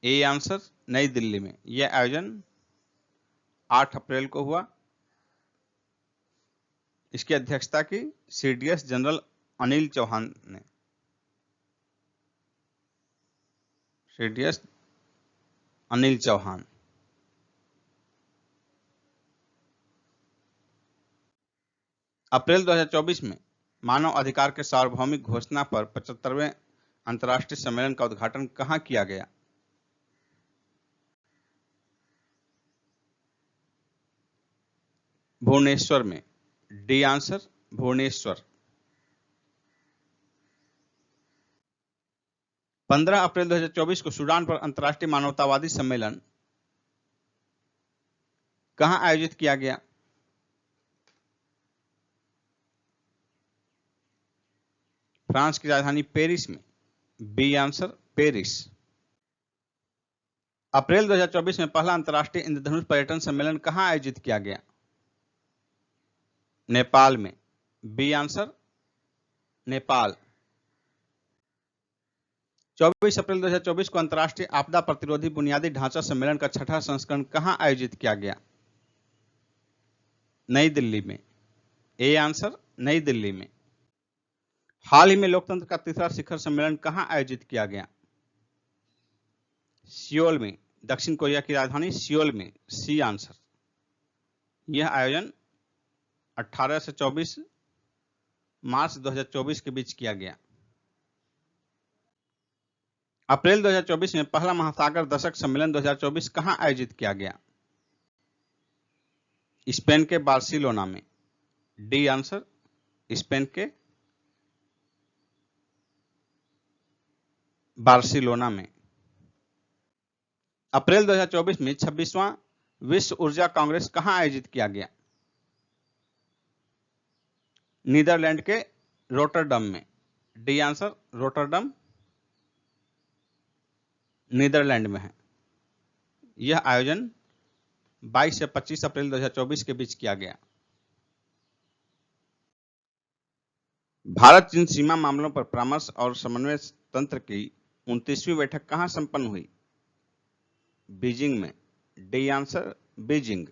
ए आंसर नई दिल्ली में। यह आयोजन 8 अप्रैल को हुआ। इसकी अध्यक्षता की CDS जनरल अनिल चौहान ने। CDS अनिल चौहान। अप्रैल 2024 में मानव अधिकार के सार्वभौमिक घोषणा पर 75वें अंतर्राष्ट्रीय सम्मेलन का उद्घाटन कहां किया गया? भुवनेश्वर में। D answer Bhubaneswar. 15 अप्रैल 2024 को सूडान पर अंतर्राष्ट्रीय मानवतावादी सम्मेलन कहां आयोजित किया गया? फ्रांस की राजधानी पेरिस में। B answer Paris. अप्रैल 2024 में पहला अंतर्राष्ट्रीय इंद्रधनुष पर्यटन सम्मेलन कहां आयोजित किया गया? नेपाल में। B answer Nepal. 24 अप्रैल 2024 को अंतर्राष्ट्रीय आपदा प्रतिरोधी बुनियादी ढांचा सम्मेलन का 6ठा संस्करण कहां आयोजित किया गया? नई दिल्ली में। ए आंसर नई दिल्ली में। हाल ही में लोकतंत्र का तीसरा शिखर सम्मेलन कहां आयोजित किया गया? सियोल में। दक्षिण कोरिया की राजधानी सियोल में। C answer. यह आयोजन 18 से 24 मार्च 2024 के बीच किया गया। अप्रैल 2024 में पहला महासागर दशक सम्मेलन 2024 कहां आयोजित किया गया? स्पेन के बार्सिलोना में। D answer. स्पेन के बार्सिलोना में। अप्रैल 2024 में 26वां विश्व ऊर्जा कांग्रेस कहां आयोजित किया गया? नीदरलैंड के रोटरडम में। D answer. रोटरडम नीदरलैंड में है। यह आयोजन 22 से 25 अप्रैल 2024 के बीच किया गया। भारत चीन सीमा मामलों पर परामर्श और समन्वय तंत्र की 29वीं बैठक कहां संपन्न हुई? बीजिंग में। D answer. बीजिंग।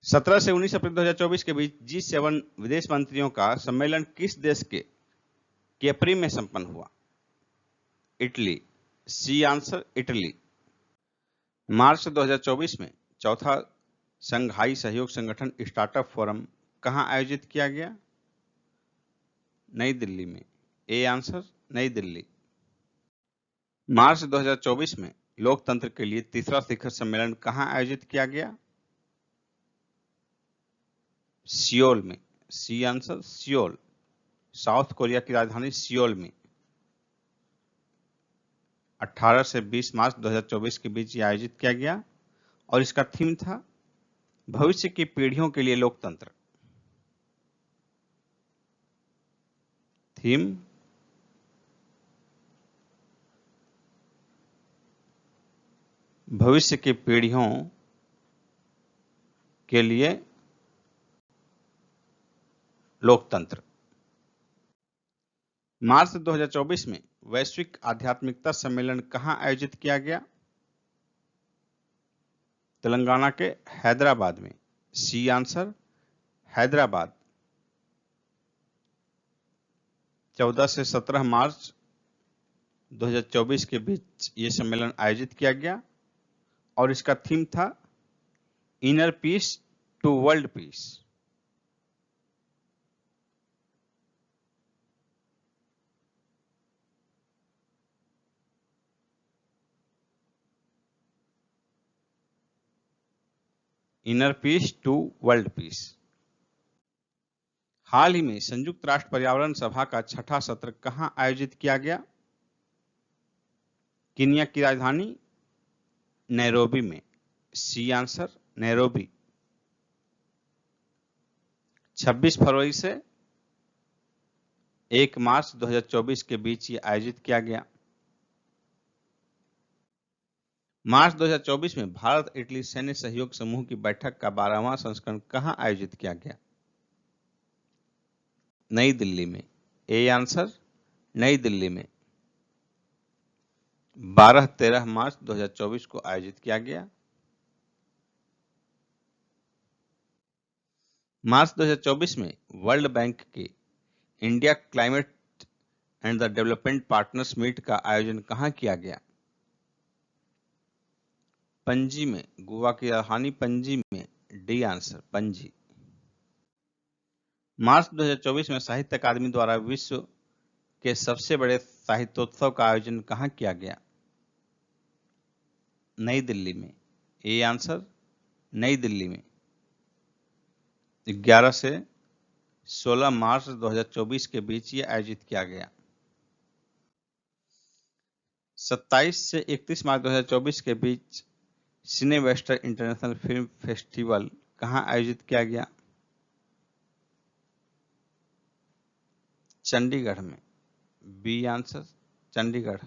17 से 19 अप्रैल 2024 के बीच G7 विदेश मंत्रियों का सम्मेलन किस देश के कैप्री में संपन्न हुआ? इटली। C answer. इटली। मार्च 2024 में चौथा संघाई सहयोग संगठन स्टार्टअप फोरम कहां आयोजित किया गया? नई दिल्ली में। A answer. नई दिल्ली। मार्च 2024 में लोकतंत्र के लिए तीसरा शिखर सम्मेलन कहां आयोजित किया गया? सियोल में। C answer. Seoul. South Korea की राजधानी सियोल में। 18 से 20 मार्च 2024 के बीच ये आयोजित किया गया और इसका थीम था भविष्य की पीढ़ियों के लिए लोकतंत्र। थीम भविष्य की पीढ़ियों के लिए लोकतंत्र। मार्च 2024 में वैश्विक आध्यात्मिकता सम्मेलन कहां आयोजित किया गया? तेलंगाना के हैदराबाद में। C answer. हैदराबाद। 14 से 17 मार्च 2024 के बीच ये सम्मेलन आयोजित किया गया और इसका थीम था inner peace to world peace. Inner peace to world peace. हाल ही में संयुक्त राष्ट्र पर्यावरण सभा का छठा सत्र कहां आयोजित किया गया? कीनिया की राजधानी नैरोबी में। C answer. नैरोबी। 26 फरवरी से 1 मार्च 2024 के बीच ये आयोजित किया गया। मार्च 2024 में भारत इटली सैन्य सहयोग समूह की बैठक का 12वां संस्करण कहां आयोजित किया गया? नई दिल्ली में। A answer. नई दिल्ली में। 12-13 मार्च 2024 को आयोजित किया गया। मार्च 2024 में वर्ल्ड बैंक के India climate and the development partners meet का आयोजन कहां किया गया? पणजी में। गोवा की राजधानी पणजी में। D answer. पणजी। मार्च 2024 में साहित्य अकादमी द्वारा विश्व के सबसे बड़े साहित्योत्सव का आयोजन कहां किया गया? नई दिल्ली में। A answer. नई दिल्ली में। 11 से 16 मार्च 2024 के बीच ये आयोजित किया गया। 27 से 31 मार्च 2024 के बीच सिनेवेस्टर इंटरनेशनल फिल्म फेस्टिवल कहां आयोजित किया गया? चंडीगढ़ में। B answer. चंडीगढ़।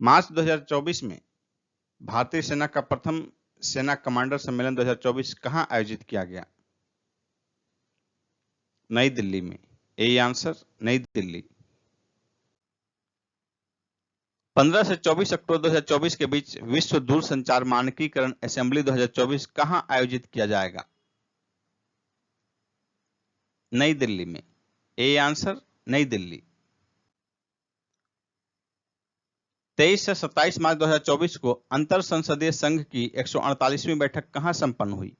मार्च 2024 में भारतीय सेना का प्रथम सेना कमांडर सम्मेलन 2024 कहां आयोजित किया गया? नई दिल्ली में। A answer. नई दिल्ली। 15 से 24 अक्टूबर 2024 के बीच विश्व दूरसंचार मानकीकरण असेंबली 2024 कहां आयोजित किया जाएगा? नई दिल्ली में। ए आंसर नई दिल्ली। 23 से 27 मार्च 2024 को अंतर संसदीय संघ की 148वीं बैठक कहां संपन्न हुई?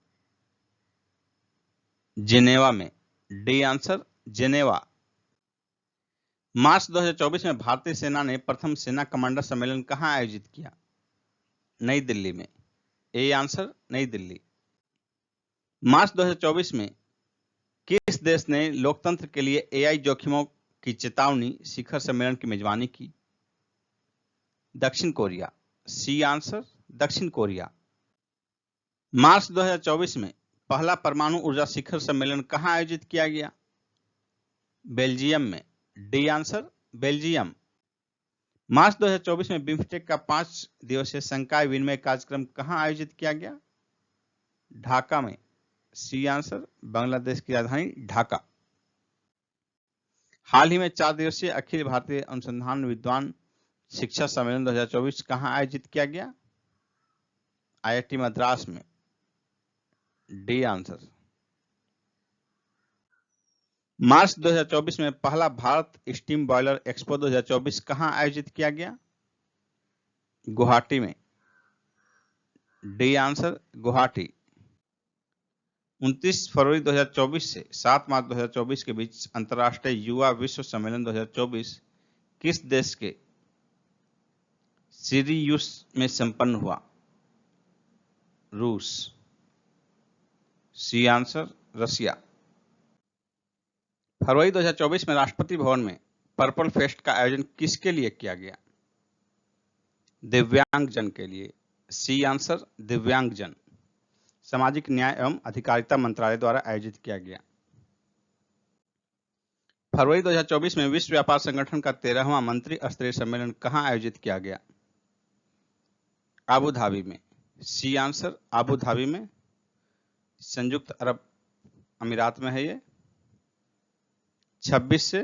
जिनेवा में। D answer Geneva. मार्च 2024 में भारतीय सेना ने प्रथम सेना कमांडर सम्मेलन कहां आयोजित किया? नई दिल्ली में। ए आंसर नई दिल्ली। मार्च 2024 में किस देश ने लोकतंत्र के लिए एआई जोखिमों की चेतावनी शिखर सम्मेलन की मेजबानी की? दक्षिण कोरिया। सी आंसर दक्षिण कोरिया। मार्च 2024 में पहला परमाणु ऊर्जा शिखर सम्मेलन कहां आयोजित किया गया? बेल्जियम में। D answer Belgium. मार्च 2024 में बिम्स्टेक का 5 दिवसीय संकाय विनिमय कार्यक्रम कहां आयोजित किया गया? ढाका में। सी आंसर बांग्लादेश की राजधानी ढाका। हाल ही में 4 दिवसीय अखिल भारतीय अनुसंधान विद्वान शिक्षा सम्मेलन 2024 कहां आयोजित किया गया? आईआईटी मद्रास में। D answer. मार्च 2024 में पहला भारत स्टीम बॉयलर एक्सपो 2024 कहां आयोजित किया गया? गुवाहाटी में। D answer Guwahati. 29 फरवरी 2024 से 7 मार्च 2024 के बीच अंतर्राष्ट्रीय युवा विश्व सम्मेलन 2024 किस देश के सिरियुस में संपन्न हुआ? रूस। सी आंसर रसिया। फरवरी 2024 में राष्ट्रपति भवन में पर्पल फेस्ट का आयोजन किसके लिए किया गया? दिव्यांगजन के लिए। सी आंसर दिव्यांगजन। सामाजिक न्याय एवं अधिकारिता मंत्रालय द्वारा आयोजित किया गया। फरवरी 2024 में विश्व व्यापार संगठन का 13वां मंत्री स्तरीय सम्मेलन कहां आयोजित किया गया? आबू धाबी में। सी आंसर आबू धाबी में। संयुक्त अरब अमीरात में है ये। 26 से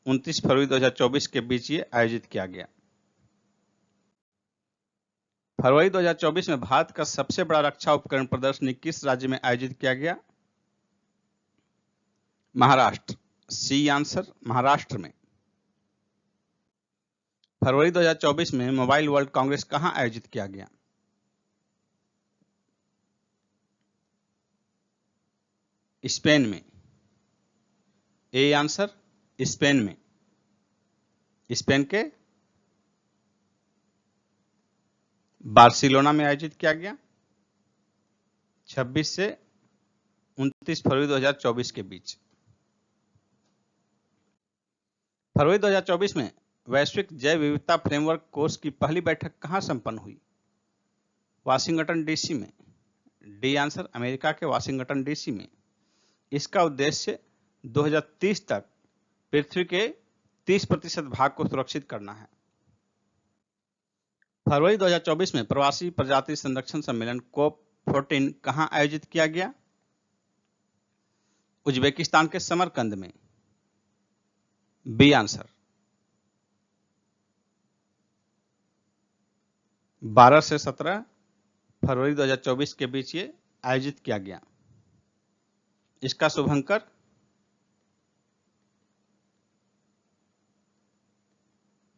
29 फरवरी 2024 के बीच ये आयोजित किया गया। फरवरी 2024 में भारत का सबसे बड़ा रक्षा उपकरण प्रदर्शनी किस राज्य में आयोजित किया गया? महाराष्ट्र। सी आंसर महाराष्ट्र में। फरवरी 2024 में मोबाइल वर्ल्ड कांग्रेस कहां आयोजित किया गया? स्पेन में। ए आंसर स्पेन में। स्पेन के बार्सिलोना में आयोजित किया गया। 26 से 29 फरवरी 2024 के बीच। फरवरी 2024 में वैश्विक जैव विविधता फ्रेमवर्क कोर्स की पहली बैठक कहां संपन्न हुई? वाशिंगटन डीसी में। डी आंसर अमेरिका के वाशिंगटन डीसी में। इसका उद्देश्य 2030 तक पृथ्वी के 30% भाग को सुरक्षित करना है। फरवरी 2024 में प्रवासी प्रजाति संरक्षण सम्मेलन कोप 14 कहां आयोजित किया गया? उज्बेकिस्तान के समरकंद में। B answer. 12 से 17 फरवरी 2024 के बीच ये आयोजित किया गया। इसका शुभंकर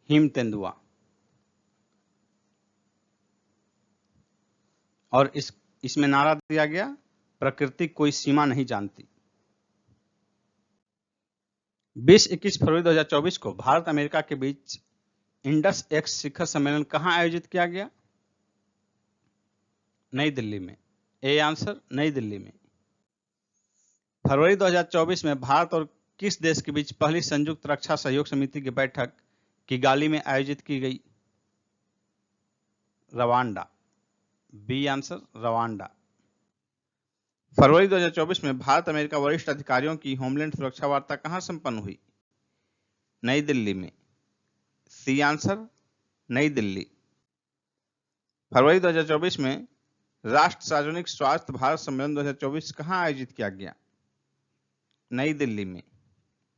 हिम तेंदुआ। और इसमें नारा दिया गया, प्रकृति कोई सीमा नहीं जानती। 20-21 फरवरी 2024 को भारत अमेरिका के बीच इंडस एक्स शिखर सम्मेलन कहां आयोजित किया गया? नई दिल्ली में। ए आंसर नई दिल्ली में। फरवरी 2024 में भारत और किस देश के बीच पहली संयुक्त रक्षा सहयोग समिति की बैठक किगाली में आयोजित की गई? रवांडा। B answer Rwanda. फरवरी 2024 में भारत अमेरिका वरिष्ठ अधिकारियों की होमलैंड सुरक्षा वार्ता कहां संपन्न हुई? नई दिल्ली में। सी आंसर नई दिल्ली। फरवरी 2024 में राष्ट्र सार्वजनिक स्वास्थ्य भारत सम्मेलन 2024 कहां आयोजित किया गया? नई दिल्ली में।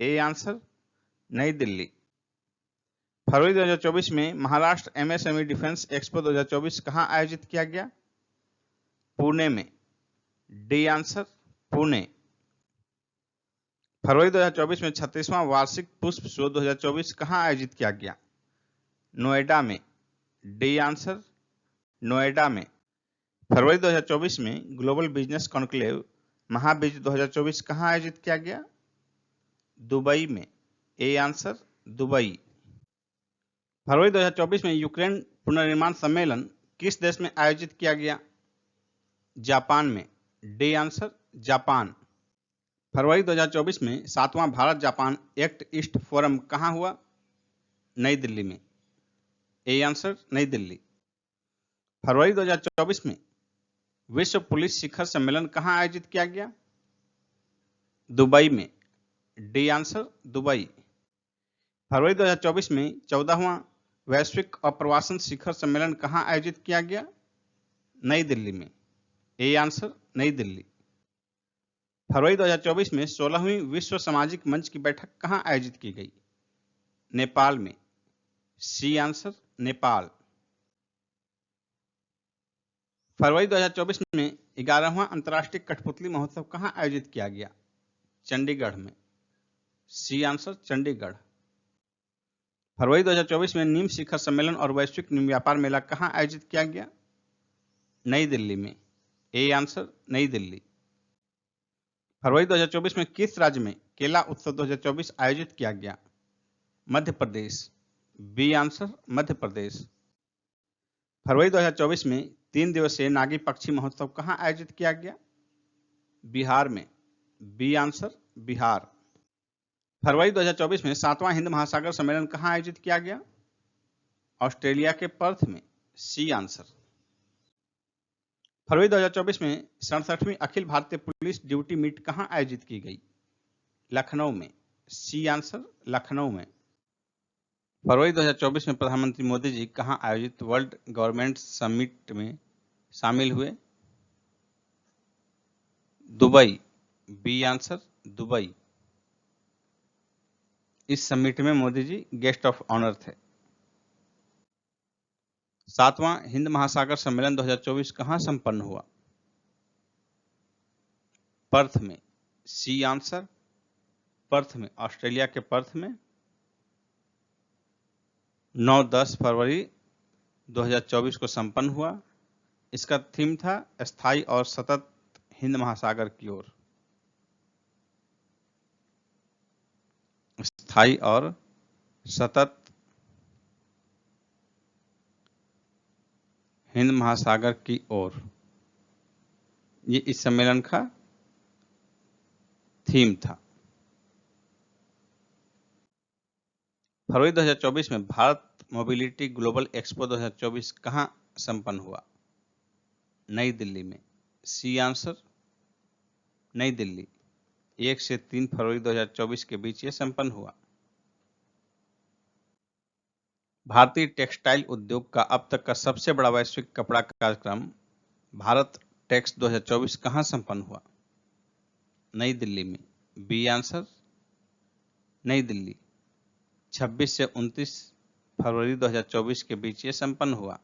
ए आंसर नई दिल्ली। फरवरी 2024 में महाराष्ट्र एमएसएमई डिफेंस एक्सपो 2024 कहां आयोजित किया गया? पुणे में। D answer Pune. फरवरी 2024 में 36वां वार्षिक पुष्प शो 2024 कहां आयोजित किया गया? नोएडा में। डी आंसर नोएडा में। फरवरी 2024 में ग्लोबल बिजनेस कॉन्क्लेव महाबीज 2024 कहां आयोजित किया गया? दुबई में। A answer Dubai. फरवरी 2024 में यूक्रेन पुनर्निर्माण सम्मेलन किस देश में आयोजित किया गया? जापान में। D answer Japan. फरवरी 2024 में 7वां Bharat Japan act east forum कहां हुआ? नई दिल्ली में। ए आंसर नई दिल्ली। फरवरी 2024 में विश्व पुलिस शिखर सम्मेलन कहां आयोजित किया गया? दुबई में। D answer Dubai. फरवरी 2024 में 14वां वैश्विक अप्रवासन शिखर सम्मेलन कहां आयोजित किया गया? नई दिल्ली में। ए आंसर नई दिल्ली। फरवरी 2024 में 16वीं विश्व सामाजिक मंच की बैठक कहां आयोजित की गई? नेपाल में। C answer Nepal. फरवरी 2024 में 11वां अंतर्राष्ट्रीय कठपुतली महोत्सव कहां आयोजित किया गया? चंडीगढ़ में। C answer Chandigarh. फरवरी 2024 में नीम शिखर सम्मेलन और वैश्विक नीम व्यापार मेला कहां आयोजित किया गया? नई दिल्ली में। ए आंसर नई दिल्ली। फरवरी 2024 में किस राज्य में केला उत्सव 2024 आयोजित किया गया? मध्य प्रदेश। B answer Madhya Pradesh. फरवरी 2024 में 3 दिवसीय नागी पक्षी महोत्सव कहां आयोजित किया गया? बिहार में। B answer Bihar. फरवरी 2024 में 7वां हिंद महासागर सम्मेलन कहां आयोजित किया गया? ऑस्ट्रेलिया के पर्थ में। C answer. फरवरी 2024 में 67वीं Akhil Bharatiya police duty meet कहां आयोजित की गई? लखनऊ में। सी आंसर लखनऊ में। फरवरी 2024 में प्रधानमंत्री मोदी जी कहां आयोजित वर्ल्ड गवर्नमेंट समिट में शामिल हुए? दुबई। B answer Dubai. इस समिट में Modi ji guest of honour थे। 7वां हिंद महासागर सम्मेलन 2024 कहां संपन्न हुआ? पर्थ में। सी आंसर पर्थ में। ऑस्ट्रेलिया के पर्थ में 9-10 फरवरी 2024 को संपन्न हुआ। इसका थीम था स्थायी और सतत हिंद महासागर की ओर। स्थायी और सतत हिंद महासागर की ओर, ये इस सम्मेलन का थीम था। फरवरी 2024 में भारत मोबिलिटी ग्लोबल एक्सपो 2024 कहां संपन्न हुआ? नई दिल्ली में। सी आंसर नई दिल्ली। 1 से 3 फरवरी 2024 के बीच ये संपन्न हुआ। भारतीय टेक्सटाइल उद्योग का अब तक का सबसे बड़ा वैश्विक कपड़ा कार्यक्रम भारत टेक्स 2024 कहां संपन्न हुआ? नई दिल्ली में। बी आंसर नई दिल्ली। 26 से 29 फरवरी 2024 के बीच ये संपन्न हुआ।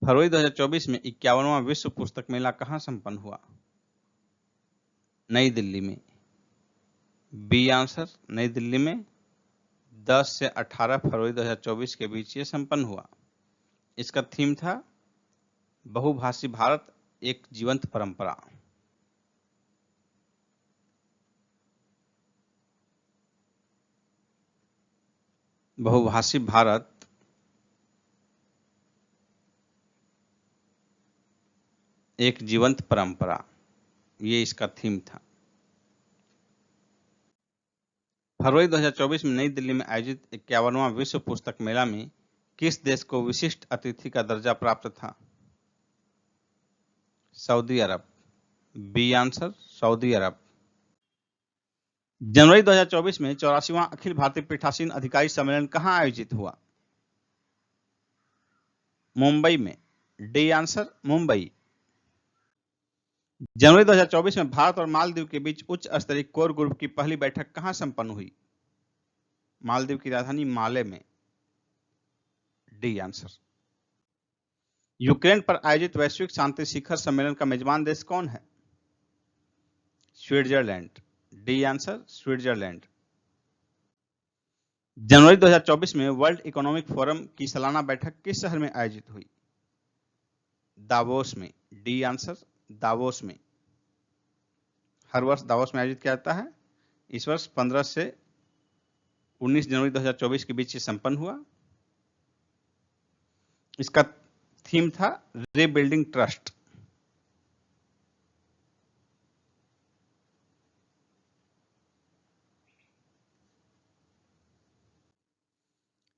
फरवरी 2024 में 51वां विश्व पुस्तक मेला कहां संपन्न हुआ? नई दिल्ली में। बी आंसर नई दिल्ली में। 10 से 18 फरवरी 2024 के बीच ये संपन्न हुआ। इसका थीम था बहुभाषी भारत एक जीवंत परंपरा। बहुभाषी भारत एक जीवंत परंपरा, ये इसका थीम था। फरवरी 2024 में नई दिल्ली में आयोजित 51वां विश्व पुस्तक मेला में किस देश को विशिष्ट अतिथि का दर्जा प्राप्त था? सऊदी अरब। बी आंसर सऊदी अरब। जनवरी 2024 में 84वां अखिल भारतीय पीठासीन अधिकारी सम्मेलन कहां आयोजित हुआ? मुंबई में। D answer Mumbai. जनवरी 2024 में भारत और मालदीव के बीच उच्च स्तरीय कोर ग्रुप की पहली बैठक कहां संपन्न हुई? मालदीव की राजधानी माले में। D answer. यूक्रेन पर आयोजित वैश्विक शांति शिखर सम्मेलन का मेजबान देश कौन है? स्विट्जरलैंड। D answer, Switzerland. जनवरी 2024 में वर्ल्ड इकोनॉमिक फोरम की सालाना बैठक किस शहर में आयोजित हुई? दावोस में। डी आंसर, दावोस में। हर वर्ष दावोस में आयोजित किया जाता है। इस वर्ष 15 से 19 जनवरी 2024 के बीच ये संपन्न हुआ। इसका थीम था रीबिल्डिंग ट्रस्ट।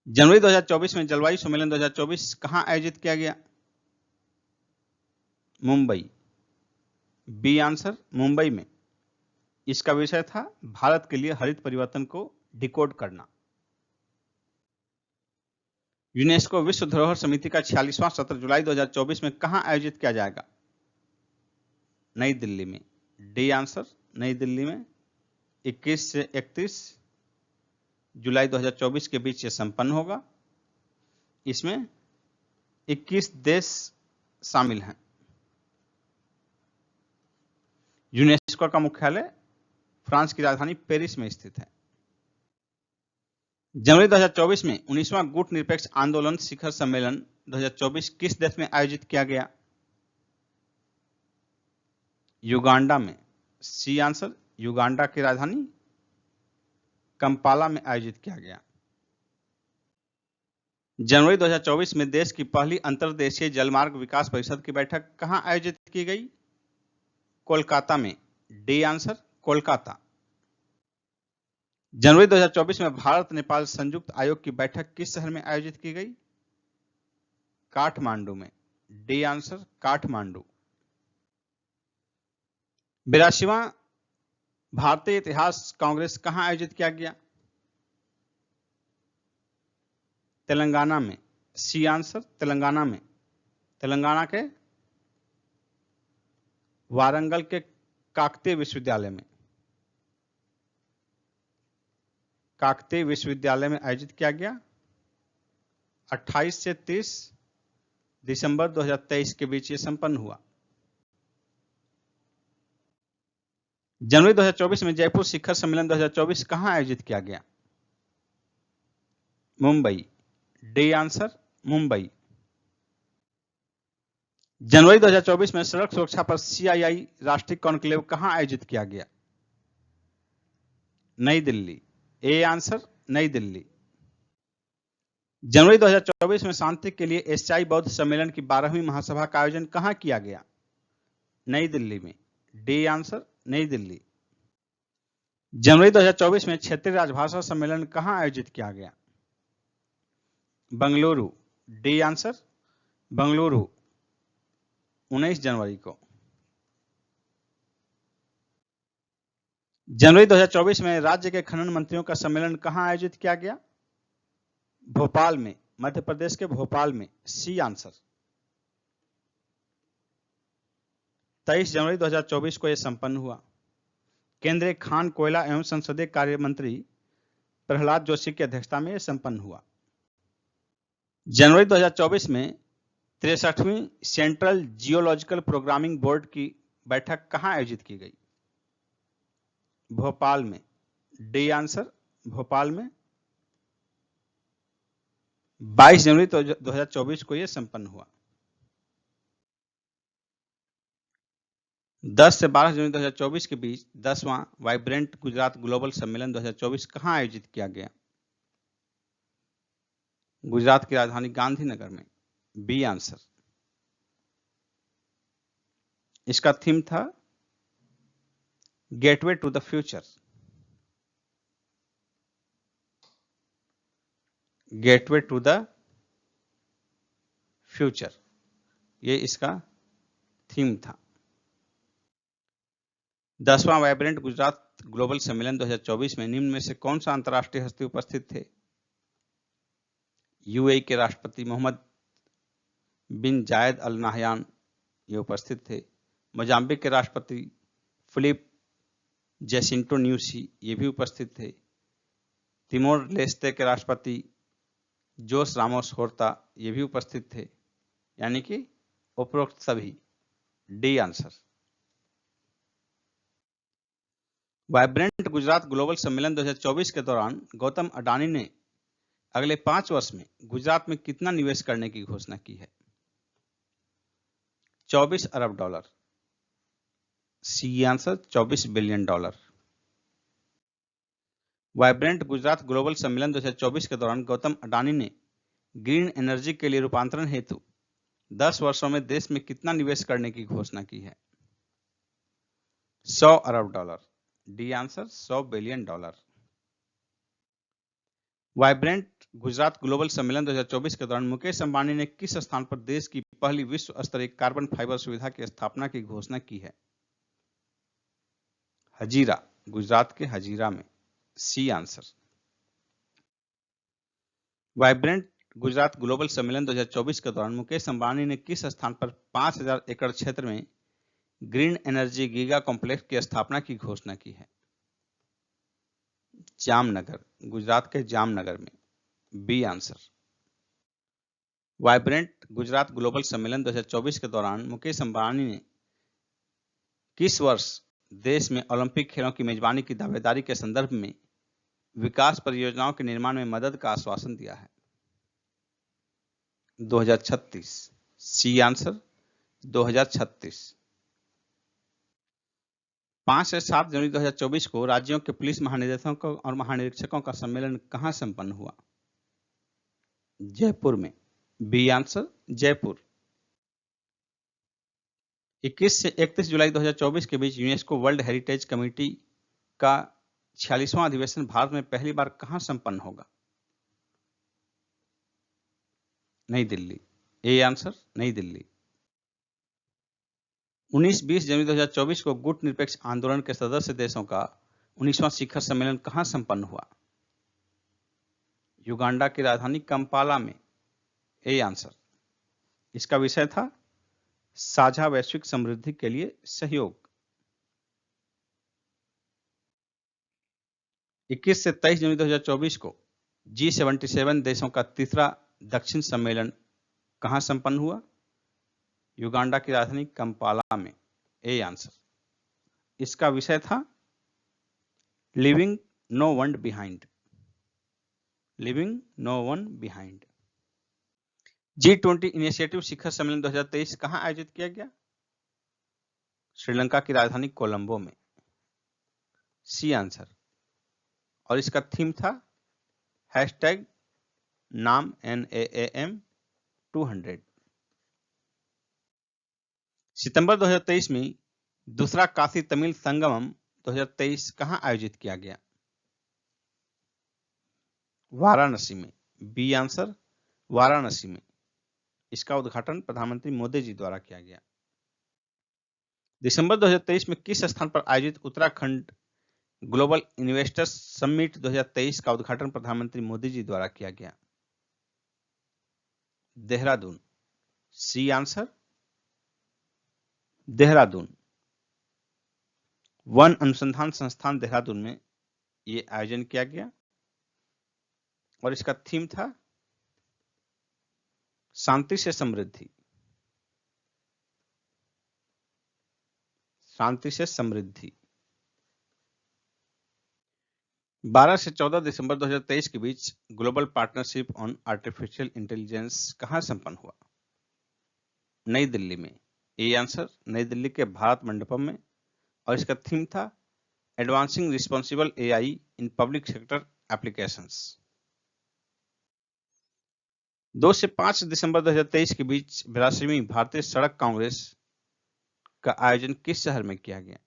जनवरी 2024 में जलवायु सम्मेलन 2024 कहां आयोजित किया गया? मुंबई। बी आंसर, मुंबई में। इसका विषय था भारत के लिए हरित परिवर्तन को डिकोड करना। यूनेस्को विश्व धरोहर समिति का 46वां सत्र जुलाई 2024 में कहां आयोजित किया जाएगा? नई दिल्ली में। डी आंसर, नई दिल्ली में। 21 से 31 जुलाई 2024 के बीच ये संपन्न होगा। इसमें 21 देश शामिल हैं। यूनेस्को का मुख्यालय फ्रांस की राजधानी पेरिस में स्थित है। जनवरी 2024 में 19वां गुट निरपेक्ष आंदोलन शिखर सम्मेलन 2024 किस देश में आयोजित किया गया? युगांडा में। सी आंसर, युगांडा की राजधानी कंपाला में आयोजित किया गया। जनवरी 2024 में देश की पहली अंतर्देशीय जलमार्ग विकास परिषद की बैठक कहां आयोजित की गई? कोलकाता में। D answer, Kolkata. जनवरी 2024 में भारत नेपाल संयुक्त आयोग की बैठक किस शहर में आयोजित की गई? काठमांडू में। D answer, Kathmandu. 82वां भारतीय इतिहास कांग्रेस कहां आयोजित किया गया? तेलंगाना में। सी आंसर, तेलंगाना में। तेलंगाना के वारंगल के काकतीय विश्वविद्यालय में। काकतीय विश्वविद्यालय में आयोजित किया गया। 28 से 30 दिसंबर 2023 के बीच ये संपन्न हुआ। जनवरी 2024 में जयपुर शिखर सम्मेलन 2024 कहां आयोजित किया गया? मुंबई। D answer, Mumbai. जनवरी 2024 में सड़क सुरक्षा पर CII राष्ट्रीय कॉन्क्लेव कहां आयोजित किया गया? नई दिल्ली। ए आंसर, नई दिल्ली। जनवरी 2024 में शांति के लिए एशियाई बौद्ध सम्मेलन की 12वीं महासभा का आयोजन कहां किया गया? नई दिल्ली में। डी आंसर, नई दिल्ली। जनवरी 2024 में क्षेत्रीय राजभाषा सम्मेलन कहां आयोजित किया गया? बंगलुरु। D answer, Bengaluru. 19 जनवरी को। जनवरी 2024 में राज्य के खनन मंत्रियों का सम्मेलन कहां आयोजित किया गया? भोपाल में, मध्य प्रदेश के भोपाल में। C answer. 23 जनवरी 2024 को यह संपन्न हुआ। केंद्रीय खान, कोयला एवं संसदीय कार्य मंत्री प्रहलाद जोशी की अध्यक्षता में यह संपन्न हुआ। जनवरी 2024 में 63वीं सेंट्रल जियोलॉजिकल प्रोग्रामिंग बोर्ड की बैठक कहां आयोजित की गई? भोपाल में। डी आंसर, भोपाल में। 22 जनवरी 2024 को यह संपन्न हुआ। 10 से 12 जनवरी 2024 के बीच 10वां वाइब्रेंट गुजरात ग्लोबल सम्मेलन 2024 कहां आयोजित किया गया? गुजरात की राजधानी गांधीनगर में। B answer. इसका थीम था gateway to the future. Gateway to the future, ये इसका थीम था। 10वां वाइब्रेंट गुजरात ग्लोबल सम्मेलन 2024 में निम्न में से कौन सा अंतर्राष्ट्रीय हस्ती उपस्थित थे? UAE के राष्ट्रपति मोहम्मद बिन जायद अल नाहयान ये उपस्थित थे। मोजाम्बिक के राष्ट्रपति फिलिप जैसिंटो न्यूसी ये भी उपस्थित थे। तिमोर लेस्ते के राष्ट्रपति जोस रामोस होर्ता ये भी उपस्थित थे, यानी कि उपरोक्त सभी। D answer. Vibrant Gujarat global सम्मेलन 2024 के दौरान गौतम अडानी ने अगले 5 वर्ष में गुजरात में कितना निवेश करने की घोषणा की है? 24 अरब dollar. C answer, 24 billion dollar. Vibrant Gujarat global सम्मेलन 2024 के दौरान गौतम अडानी ने ग्रीन एनर्जी के लिए रूपांतरण हेतु 10 वर्षों में देश में कितना निवेश करने की घोषणा की है? 100 अरब dollar. D answer, 100 billion dollar. Vibrant Gujarat global सम्मेलन 2024 के दौरान मुकेश अंबानी ने किस स्थान पर देश की पहली विश्व स्तरीय कार्बन फाइबर सुविधा की स्थापना की घोषणा की है? हजीरा, गुजरात के हजीरा में। C answer. Vibrant Gujarat global सम्मेलन 2024 के दौरान मुकेश अंबानी ने किस स्थान पर 5000 एकड़ क्षेत्र में ग्रीन एनर्जी गीगा कॉम्प्लेक्स की स्थापना की घोषणा की है? जामनगर, गुजरात के जामनगर में। B answer. Vibrant Gujarat global सम्मेलन 2024 के दौरान मुकेश अंबानी ने किस वर्ष देश में ओलंपिक खेलों की मेजबानी की दावेदारी के संदर्भ में विकास परियोजनाओं के निर्माण में मदद का आश्वासन दिया है? 2036। C answer, 2036। 5 से 7 जनवरी 2024 को राज्यों के पुलिस महानिदेशकों और महानिरीक्षकों का सम्मेलन कहां संपन्न हुआ? जयपुर में। B answer, Jaipur. 21 से 31 जुलाई 2024 के बीच यूनेस्को वर्ल्ड हेरिटेज कमेटी का 46वां अधिवेशन भारत में पहली बार कहां संपन्न होगा? नई दिल्ली। ए आंसर, नई दिल्ली। 19-20 जनवरी 2024 को गुट निरपेक्ष आंदोलन के सदस्य देशों का 19वां शिखर सम्मेलन कहां संपन्न हुआ? युगांडा की राजधानी कंपाला में। A answer. इसका विषय था साझा वैश्विक समृद्धि के लिए सहयोग। 21 से 23 जनवरी 2024 को G77 देशों का तीसरा दक्षिण सम्मेलन कहां संपन्न हुआ? युगांडा की राजधानी कंपाला में। A answer. इसका विषय था leaving no one behind. Leaving no one behind. G20 initiative शिखर सम्मेलन 2023 कहां आयोजित किया गया? श्रीलंका की राजधानी कोलंबो में। C answer. और इसका थीम था #नाम NAAM 200। सितंबर 2023 में दूसरा काशी तमिल संगमम 2023 कहां आयोजित किया गया? वाराणसी में। बी आंसर, वाराणसी में। इसका उद्घाटन प्रधानमंत्री मोदी जी द्वारा किया गया। दिसंबर 2023 में किस स्थान पर आयोजित उत्तराखंड ग्लोबल इन्वेस्टर्स समिट 2023 का उद्घाटन प्रधानमंत्री मोदी जी द्वारा किया गया? देहरादून। C answer, Dehradun. वन अनुसंधान संस्थान देहरादून में यह आयोजन किया गया और इसका थीम था शांति से समृद्धि। शांति से समृद्धि। 12 से 14 दिसंबर 2023 के बीच global partnership on artificial intelligence कहां संपन्न हुआ? नई दिल्ली में। ए आंसर, नई दिल्ली के भारत मंडपम में और इसका थीम था advancing responsible AI in public sector applications. 2 से 5 दिसंबर 2023 के बीच 82वीं भारतीय सड़क कांग्रेस का आयोजन किस शहर में किया गया?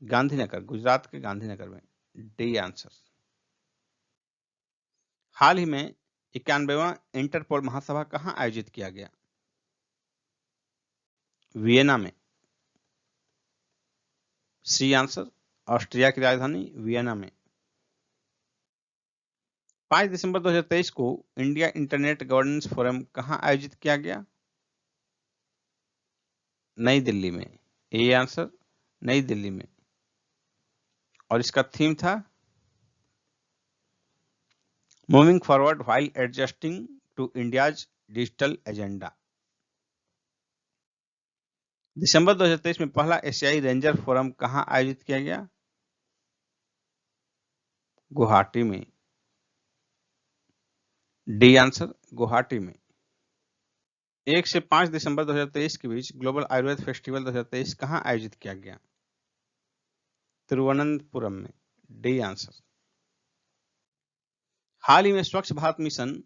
गांधीनगर, गुजरात के गांधीनगर में। D answer. हाल ही में 91वां इंटरपोल महासभा कहां आयोजित किया गया? वियना में। सी आंसर, ऑस्ट्रिया की राजधानी वियना में। 5 दिसंबर 2023 को इंडिया इंटरनेट गवर्नेंस फोरम कहां आयोजित किया गया? नई दिल्ली में। ए आंसर, नई दिल्ली में और इसका थीम था moving forward while adjusting to India's digital agenda. दिसंबर 2023 में पहला एशियाई रेंजर फोरम कहां आयोजित किया गया? गुवाहाटी में। डी आंसर, गुवाहाटी में। 1 से 5 दिसंबर 2023 के बीच ग्लोबल आयुर्वेद फेस्टिवल 2023 कहां आयोजित किया गया? तिरुवनंतपुरम में। D answer. हाल ही में स्वच्छ भारत मिशन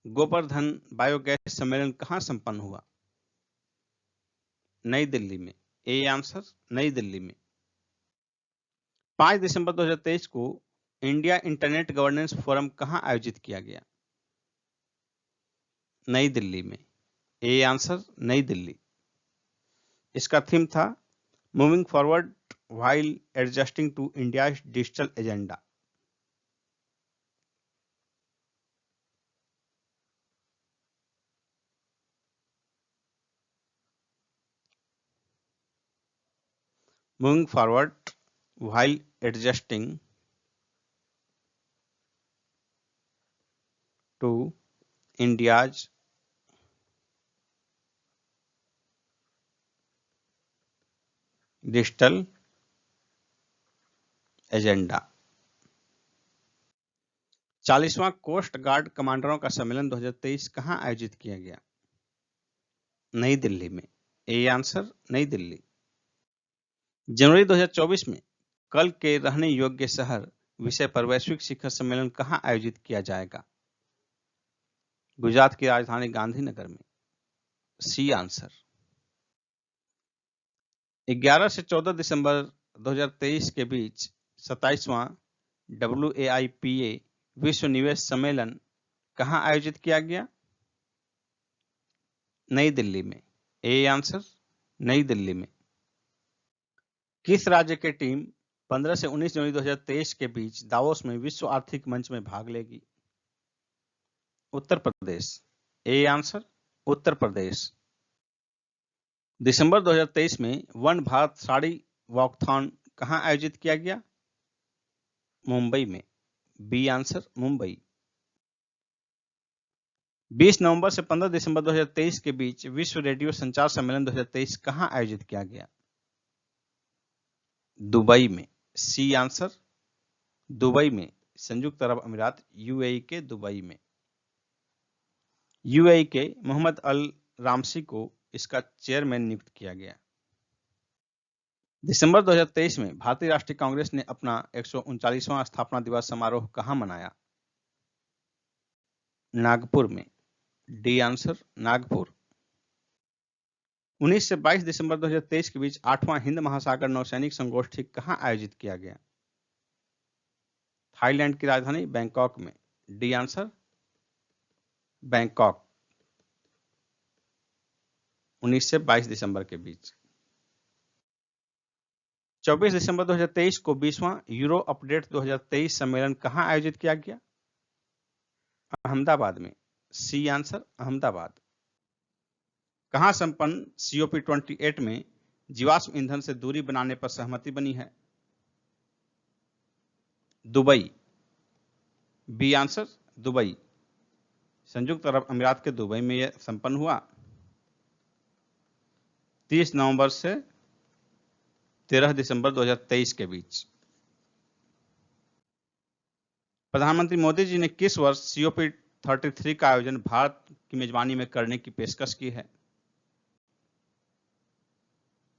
गोवर्धन बायोगैस सम्मेलन कहां संपन्न हुआ? नई दिल्ली में। ए आंसर, नई दिल्ली में। 5 दिसंबर 2023 को इंडिया इंटरनेट गवर्नेंस फोरम कहां आयोजित किया गया? नई दिल्ली में। ए आंसर, नई दिल्ली। इसका थीम था moving forward while adjusting to India digital agenda. Moving forward while adjusting to India's digital agenda. 40वां कोस्ट गार्ड कमांडरों का सम्मेलन 2023 कहां आयोजित किया गया? नई दिल्ली में। ए आंसर, नई दिल्ली। जनवरी 2024 में कल के रहने योग्य शहर विषय पर वैश्विक शिखर सम्मेलन कहां आयोजित किया जाएगा? गुजरात की राजधानी गांधीनगर में। C answer. 11 से 14 दिसंबर 2023 के बीच 27वां WAIPA विश्व निवेश सम्मेलन कहां आयोजित किया गया? नई दिल्ली में। ए आंसर, नई दिल्ली में। किस राज्य की टीम 15 से 19 जनवरी 2023 के बीच दावोस में विश्व आर्थिक मंच में भाग लेगी? उत्तर प्रदेश। A answer, Uttar Pradesh. दिसंबर 2023 में वन भारत साड़ी वॉकथॉन कहां आयोजित किया गया? मुंबई में। B answer, Mumbai. 20 नवंबर से 15 दिसंबर 2023 के बीच विश्व रेडियो संचार सम्मेलन 2023 कहां आयोजित किया गया? दुबई में। सी आंसर, दुबई में। संयुक्त अरब अमीरात यूएई के दुबई में। यूएई के मोहम्मद अल रामसी को इसका चेयरमैन नियुक्त किया गया। दिसंबर 2023 में भारतीय राष्ट्रीय कांग्रेस ने अपना 139वां स्थापना दिवस समारोह कहां मनाया? नागपुर में। D answer, Nagpur. 19 से 22 दिसंबर 2023 के बीच 8वां हिंद महासागर नौसैनिक संगोष्ठी कहां आयोजित किया गया? थाईलैंड की राजधानी बैंकॉक में। D answer, Bangkok. 19 से 22 दिसंबर के बीच। 24 दिसंबर 2023 को 20वां यूरो अपडेट 2023 सम्मेलन कहां आयोजित किया गया? अहमदाबाद में। C answer, Ahmedabad. कहां संपन्न COP28 में जीवाश्म ईंधन से दूरी बनाने पर सहमति बनी है? दुबई। B answer, Dubai. संयुक्त अरब अमीरात के दुबई में यह संपन्न हुआ 30 नवंबर से 13 दिसंबर 2023 के बीच। प्रधानमंत्री मोदी जी ने किस वर्ष COP33 का आयोजन भारत की मेजबानी में करने की पेशकश की है?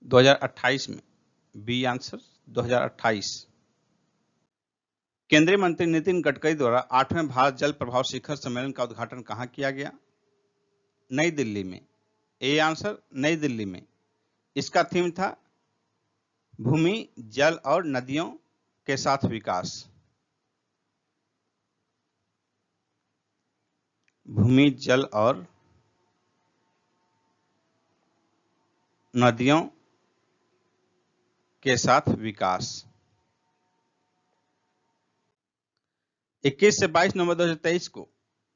2028 में। B answer, 2028। केंद्रीय मंत्री नितिन गडकरी द्वारा 8वें भारत जल प्रभाव शिखर सम्मेलन का उद्घाटन कहां किया गया? नई दिल्ली में। ए आंसर, नई दिल्ली में। इसका थीम था भूमि, जल और नदियों के साथ विकास। भूमि, जल और नदियों के साथ विकास। 21 से 22 नवंबर 2023 को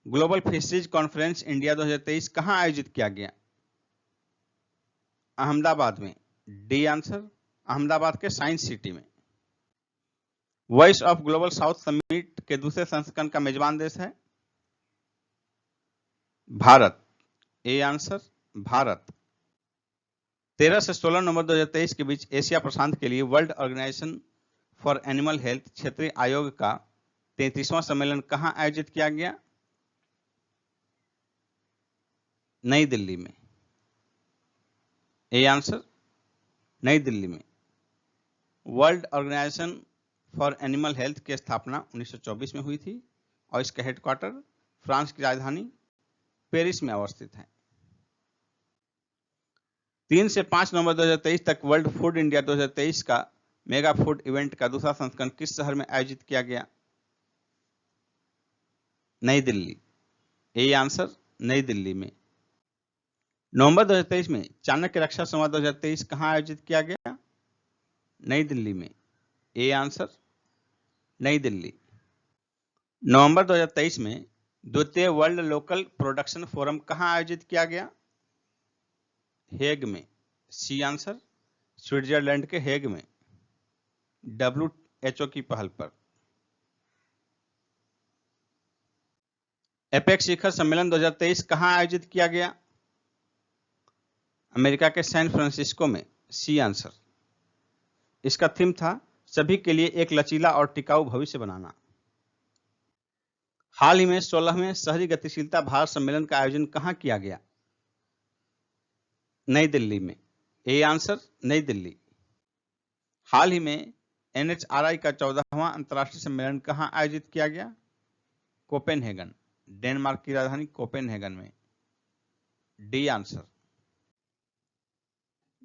ग्लोबल फिशरीज कॉन्फ्रेंस इंडिया 2023 कहां आयोजित किया गया? अहमदाबाद में। डी आंसर, अहमदाबाद के साइंस सिटी में। Voice of global south summit के दूसरे संस्करण का मेजबान देश है? भारत। A answer Bharat. 13 से 16 नवंबर 2023 के बीच एशिया प्रशांत के लिए World Organisation for Animal Health क्षेत्रीय आयोग का 33वां सम्मेलन कहां आयोजित किया गया? नई दिल्ली में। ए आंसर नई दिल्ली में। World Organisation for Animal Health की स्थापना 1924 में हुई थी और इसका हेडक्वार्टर फ्रांस की राजधानी पेरिस में अवस्थित है। 3 से 5 नवंबर 2023 तक वर्ल्ड फूड इंडिया 2023 का मेगा फूड इवेंट का दूसरा संस्करण किस शहर में आयोजित किया गया? नई दिल्ली। ए आंसर नई दिल्ली में। नवंबर 2023 में चाणक्य रक्षा संवाद 2023 कहां आयोजित किया गया? नई दिल्ली में। ए आंसर नई दिल्ली। नवंबर 2023 में द्वितीय वर्ल्ड लोकल प्रोडक्शन फोरम कहां आयोजित किया गया? हेग में। सी आंसर स्विट्जरलैंड के हेग में, WHO की पहल पर। एपेक्स शिखर सम्मेलन 2023 कहां आयोजित किया गया? अमेरिका के सैन फ्रांसिस्को में। C answer. इसका थीम था सभी के लिए एक लचीला और टिकाऊ भविष्य बनाना। हाल ही में 16वें शहरी गतिशीलता भारत सम्मेलन का आयोजन कहां किया गया? नई दिल्ली में। ए आंसर नई दिल्ली। हाल ही में NHRI का 14वां अंतर्राष्ट्रीय सम्मेलन कहां आयोजित किया गया? कोपेनहेगन, डेनमार्क की राजधानी कोपेनहेगन में। D answer.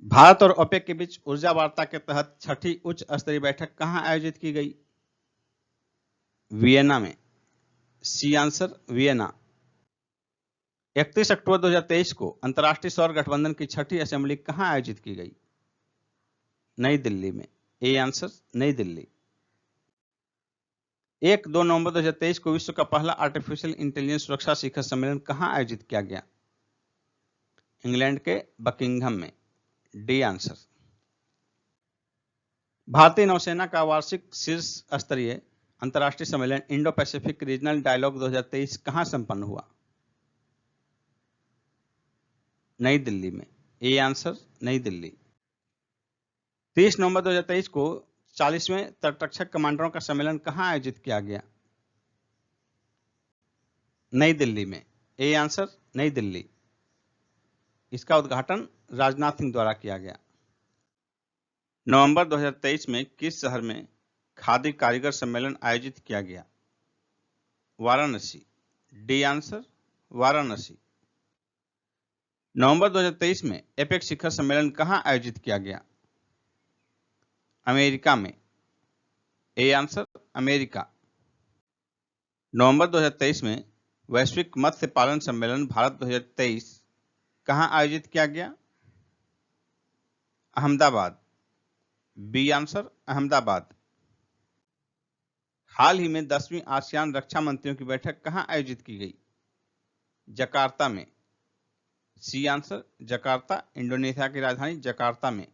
भारत और ओपेक के बीच ऊर्जा वार्ता के तहत छठी उच्च स्तरीय बैठक कहां आयोजित की गई? वियना में। C answer Vienna. 31 अक्टूबर 2023 को अंतर्राष्ट्रीय सौर गठबंधन की छठी असेंबली कहां आयोजित की गई? नई दिल्ली में। ए आंसर नई दिल्ली। 1-2 नवंबर 2023 को विश्व का पहला आर्टिफिशियल इंटेलिजेंस सुरक्षा शिखर सम्मेलन कहां आयोजित किया गया? इंग्लैंड के बकिंघम में। D answer. भारतीय नौसेना का वार्षिक शीर्ष स्तरीय अंतर्राष्ट्रीय सम्मेलन इंडो पैसिफिक रीजनल डायलॉग 2023 कहां संपन्न हुआ? नई दिल्ली में। ए आंसर नई दिल्ली। 30 नवंबर 2023 को 40वें तटरक्षक कमांडरों का सम्मेलन कहां आयोजित किया गया? नई दिल्ली में। ए आंसर नई दिल्ली। इसका उद्घाटन राजनाथ सिंह द्वारा किया गया। नवंबर 2023 में किस शहर में खादी कारीगर सम्मेलन आयोजित किया गया? वाराणसी। D answer Varanasi. नवंबर 2023 में एपेक्स शिखर सम्मेलन कहां आयोजित किया गया? अमेरिका में। A answer America. नवंबर 2023 में वैश्विक मत्स्य पालन सम्मेलन भारत 2023 कहां आयोजित किया गया? अहमदाबाद। B answer Ahmedabad. हाल ही में 10वीं आसियान रक्षा मंत्रियों की बैठक कहां आयोजित की गई? जकार्ता में। सी आंसर जकार्ता, इंडोनेशिया की राजधानी जकार्ता में।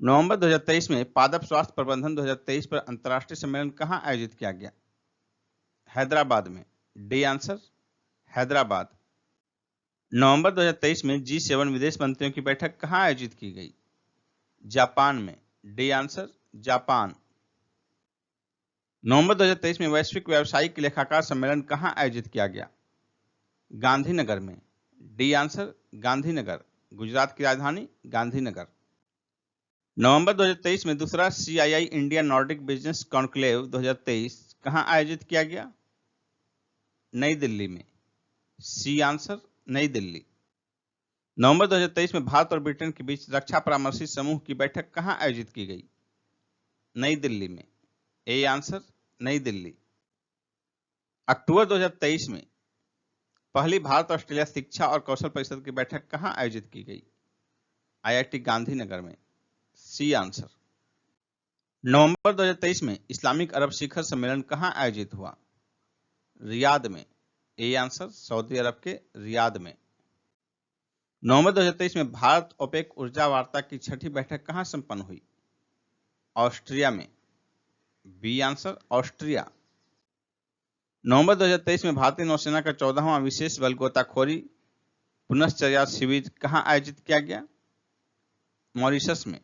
नवंबर 2023 में पादप स्वास्थ्य प्रबंधन 2023 पर अंतर्राष्ट्रीय सम्मेलन कहां आयोजित किया गया? हैदराबाद में। D answer Hyderabad. नवंबर 2023 में G7 विदेश मंत्रियों की बैठक कहां आयोजित की गई? जापान में। D answer Japan. नवंबर 2023 में वैश्विक व्यावसायिक लेखाकार सम्मेलन कहां आयोजित किया गया? गांधीनगर में। डी आंसर गांधीनगर, गुजरात की राजधानी गांधीनगर। नवंबर 2023 में दूसरा CII India Nordic business conclave 2023 कहां आयोजित किया गया? नई दिल्ली में। सी आंसर नई दिल्ली। नवंबर 2023 में भारत और ब्रिटेन के बीच रक्षा परामर्शी समूह की बैठक कहां आयोजित की गई? नई दिल्ली में। ए आंसर नई दिल्ली। अक्टूबर 2023 में पहली भारत ऑस्ट्रेलिया शिक्षा और कौशल परिषद की बैठक कहां आयोजित की गई? IIT गांधीनगर में। C answer. नवंबर 2023 में इस्लामिक अरब शिखर सम्मेलन कहां आयोजित हुआ? रियाद में। ए आंसर सऊदी अरब के रियाद में। नवंबर 2023 में भारत ओपेक ऊर्जा वार्ता की छठी बैठक कहां संपन्न हुई? ऑस्ट्रिया में। B answer Austria. नवंबर 2023 में भारतीय नौसेना का 14वां विशेष बल गोताखोरी पुनश्चर्या शिविर कहां आयोजित किया गया? मॉरिशस में।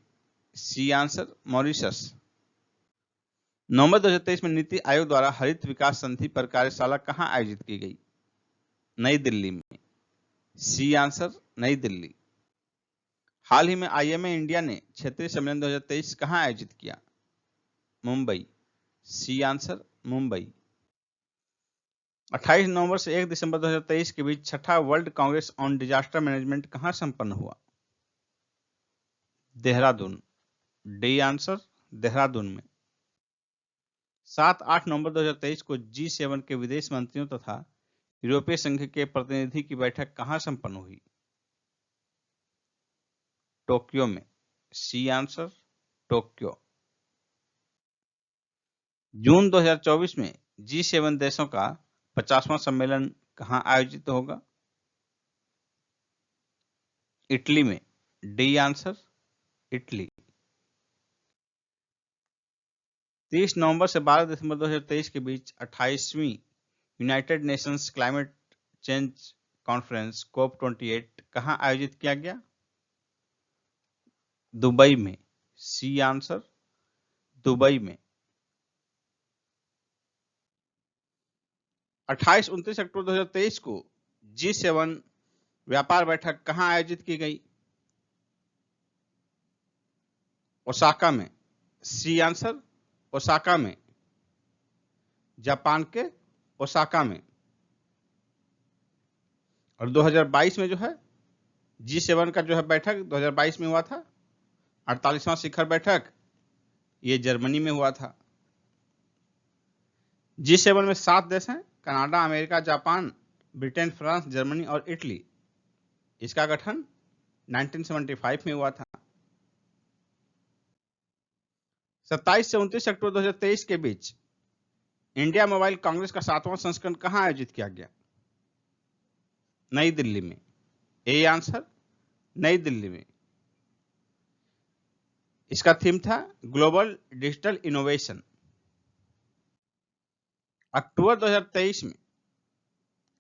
C answer Mauritius. नवंबर 2023 में नीति आयोग द्वारा हरित विकास संधि पर कार्यशाला कहां आयोजित की गई? नई दिल्ली में। सी आंसर नई दिल्ली। हाल ही में आईएमए इंडिया ने क्षेत्रीय सम्मेलन 2023 कहां आयोजित किया? मुंबई। C answer Mumbai. 28 नवंबर से 1 दिसंबर 2023 के बीच छठा world congress on disaster management कहां संपन्न हुआ? देहरादून। डी आंसर देहरादून में। 7-8 नवंबर 2023 को G7 के विदेश मंत्रियों तथा यूरोपीय संघ के प्रतिनिधि की बैठक कहां संपन्न हुई? टोक्यो में। C answer Tokyo. जून 2024 में G7 देशों का 50वां सम्मेलन कहां आयोजित होगा? इटली में। D answer Italy. 30 नवंबर से 12 दिसंबर 2023 के बीच 28वीं United Nations climate change conference COP28 कहां आयोजित किया गया? दुबई में। सी आंसर दुबई में। 28-29 अक्टूबर 2023 को G7 व्यापार बैठक कहां आयोजित की गई? ओसाका में। सी आंसर ओसाका में। जापान के ओसाका में। और 2022 में जो है G7 का जो है बैठक 2022 में हुआ था, 48वां शिखर बैठक, ये जर्मनी में हुआ था। G7 में 7 देश हैं, Canada, America, Japan, Britain, France, Germany और इटली। इसका गठन 1975 में हुआ था। 27 से 29 अक्टूबर 2023 के बीच इंडिया मोबाइल कांग्रेस का 7वां संस्करण कहां आयोजित किया गया? नई दिल्ली में। ए आंसर नई दिल्ली में। इसका थीम था ग्लोबल डिजिटल इनोवेशन। अक्टूबर 2023 में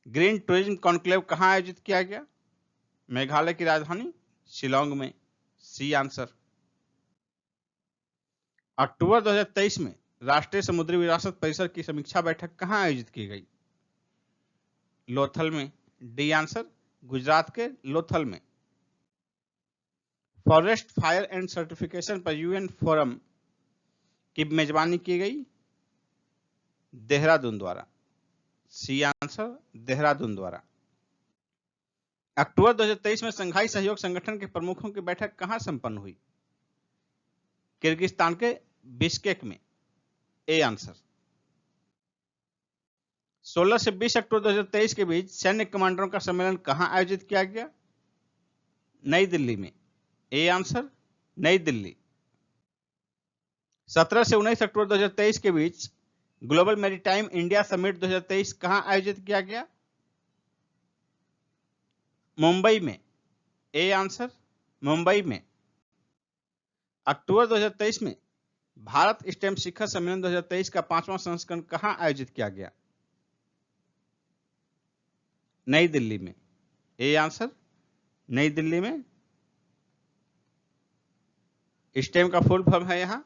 ग्रीन टूरिज्म कॉन्क्लेव कहां आयोजित किया गया? मेघालय की राजधानी शिलोंग में। C answer. अक्टूबर 2023 में राष्ट्रीय समुद्री विरासत परिसर की समीक्षा बैठक कहां आयोजित की गई? लोथल में। डी आंसर गुजरात के लोथल में। फॉरेस्ट फायर एंड सर्टिफिकेशन पर यूएन फोरम की मेजबानी की गई? देहरादून द्वारा। सी आंसर देहरादून द्वारा। अक्टूबर 2023 में संघाई सहयोग संगठन के प्रमुखों की बैठक कहां संपन्न हुई? किर्गिस्तान के बिश्केक में। A answer. 16 से 20 अक्टूबर 2023 के बीच सैन्य कमांडरों का सम्मेलन कहां आयोजित किया गया? नई दिल्ली में। ए आंसर नई दिल्ली। 17 से 19 अक्टूबर 2023 के बीच ग्लोबल मैरीटाइम इंडिया समिट 2023 कहां आयोजित किया गया? मुंबई में। ए आंसर मुंबई में। अक्टूबर 2023 में भारत स्टेम शिखर सम्मेलन 2023 का 5वां संस्करण कहां आयोजित किया गया? नई दिल्ली में। ए आंसर नई दिल्ली में। स्टेम का फुल फॉर्म है यहां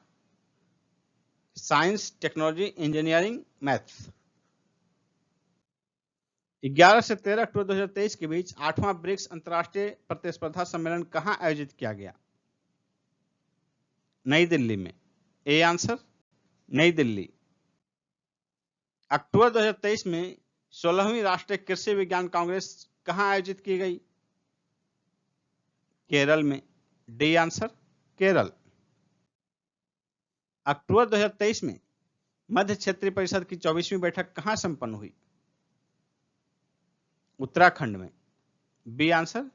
साइंस, टेक्नोलॉजी, इंजीनियरिंग, मैथ्स। 11 से 13 अक्टूबर 2023 के बीच 8वां ब्रिक्स अंतर्राष्ट्रीय प्रतिस्पर्धा सम्मेलन कहां आयोजित किया गया? नई दिल्ली में। ए आंसर नई दिल्ली। अक्टूबर 2023 में 16वीं राष्ट्रीय कृषि विज्ञान कांग्रेस कहां आयोजित की गई? केरल में। D answer Kerala. अक्टूबर 2023 में मध्य क्षेत्रीय परिषद की 24वीं बैठक कहां संपन्न हुई? उत्तराखंड में। बी आंसर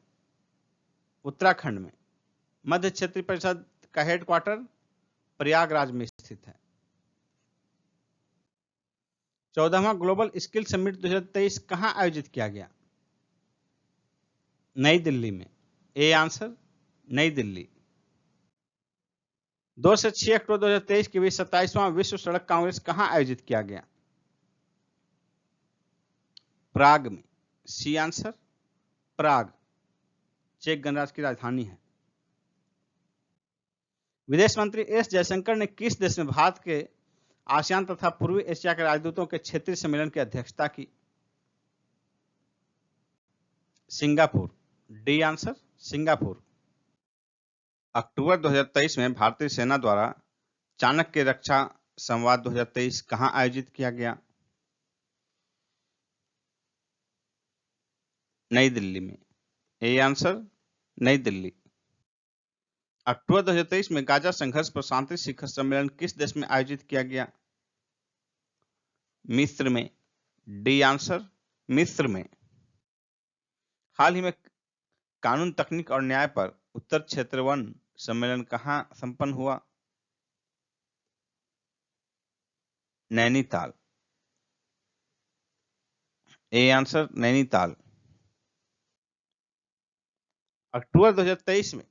उत्तराखंड में। मध्य क्षेत्रीय परिषद का हेडक्वार्टर प्रयागराज में स्थित है। 14वां ग्लोबल स्किल समिट 2023 कहां आयोजित किया गया? नई दिल्ली में। ए आंसर नई दिल्ली। 2 से 6 अक्टूबर 2023 के बीच 27वां विश्व सड़क कांग्रेस कहां आयोजित किया गया? प्राग में। सी आंसर प्राग चेक गणराज्य की राजधानी है। विदेश मंत्री एस जयशंकर ने किस देश में भारत के आसियान तथा पूर्वी एशिया के राजदूतों के क्षेत्रीय सम्मेलन की अध्यक्षता की? सिंगापुर। D answer Singapore. अक्टूबर 2023 में भारतीय सेना द्वारा चाणक्य रक्षा संवाद 2023 कहां आयोजित किया गया? नई दिल्ली में। ए आंसर नई दिल्ली। अक्टूबर 2023 में गाजा संघर्ष पर शांति शिखर सम्मेलन किस देश में आयोजित किया गया? मिस्र में। डी आंसर मिस्र में। हाल ही में कानून तकनीक और न्याय पर उत्तर क्षेत्र 1 सम्मेलन कहां संपन्न हुआ? नैनीताल। A answer Nainital. अक्टूबर 2023 में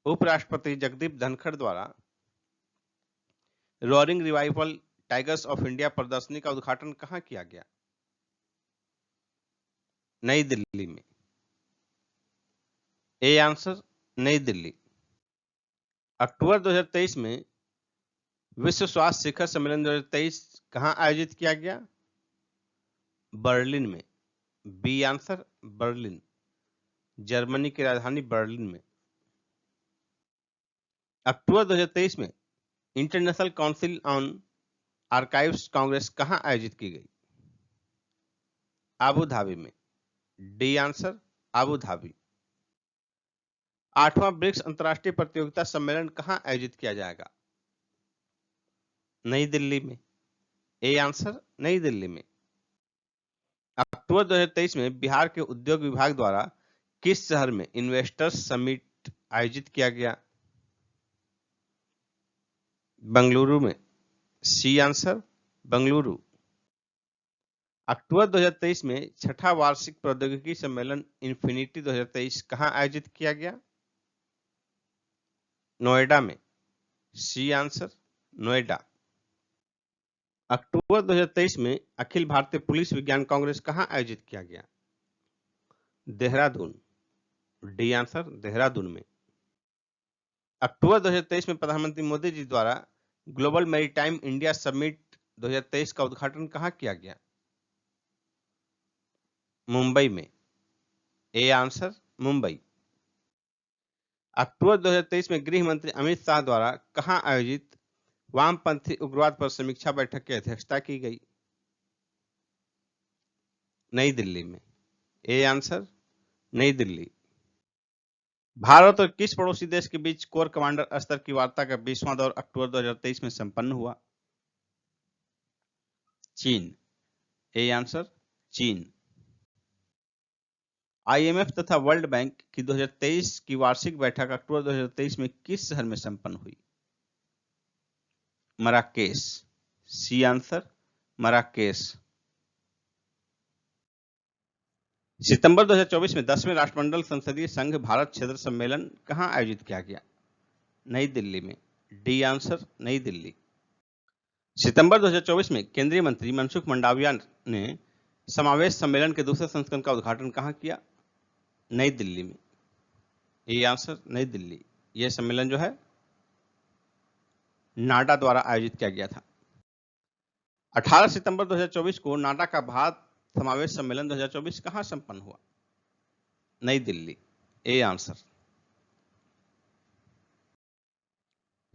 उपराष्ट्रपति जगदीप धनखड़ द्वारा roaring revival tigers of India प्रदर्शनी का उद्घाटन कहां किया गया? नई दिल्ली में। ए आंसर नई दिल्ली। अक्टूबर 2023 में विश्व स्वास्थ्य शिखर सम्मेलन 2023 कहां आयोजित किया गया? बर्लिन में। बी आंसर बर्लिन जर्मनी की राजधानी बर्लिन में। अक्टूबर 2023 में international council on archives congress कहां आयोजित की गई? आबू धाबी में। D answer Abu Dhabi. 8वां ब्रिक्स अंतर्राष्ट्रीय प्रतियोगिता सम्मेलन कहां आयोजित किया जाएगा? नई दिल्ली में। ए आंसर नई दिल्ली में। अक्टूबर 2023 में बिहार के उद्योग विभाग द्वारा किस शहर में इन्वेस्टर्स समिट आयोजित किया गया? बेंगलुरु में। C answer Bengaluru. अक्टूबर 2023 में छठा वार्षिक प्रौद्योगिकी सम्मेलन इन्फिनिटी 2023 कहां आयोजित किया गया? नोएडा में। C answer Noida. अक्टूबर 2023 में अखिल भारतीय पुलिस विज्ञान कांग्रेस कहां आयोजित किया गया? देहरादून। डी आंसर देहरादून में। अक्टूबर 2023 में प्रधानमंत्री मोदी जी द्वारा ग्लोबल मैरीटाइम इंडिया समिट 2023 का उद्घाटन कहां किया गया? मुंबई में। A answer Mumbai. अक्टूबर 2023 में गृह मंत्री अमित शाह द्वारा कहां आयोजित वामपंथी उग्रवाद पर समीक्षा बैठक की अध्यक्षता की गई? नई दिल्ली में। ए आंसर नई दिल्ली। भारत और किस पड़ोसी देश के बीच कोर कमांडर स्तर की वार्ता का 20वां दौर अक्टूबर 2023 में संपन्न हुआ? चीन। ए आंसर चीन। आईएमएफ तथा वर्ल्ड बैंक की 2023 की वार्षिक बैठक अक्टूबर 2023 में किस शहर में संपन्न हुई? मराकेश। C answer Marrakesh. सितंबर 2024 में 10वें राष्ट्रमंडल संसदीय संघ भारत क्षेत्र सम्मेलन कहां आयोजित किया गया? नई दिल्ली में। डी आंसर नई दिल्ली। सितंबर 2024 में केंद्रीय मंत्री मनसुख मंडाविया ने समावेश सम्मेलन के दूसरे संस्करण का उद्घाटन कहां किया? नई दिल्ली में। ये आंसर नई दिल्ली। यह सम्मेलन जो है नाडा द्वारा आयोजित किया गया था। 18 सितंबर 2024 को नाडा का भारत समावेश सम्मेलन 2024 कहां संपन्न हुआ? नई दिल्ली। A answer.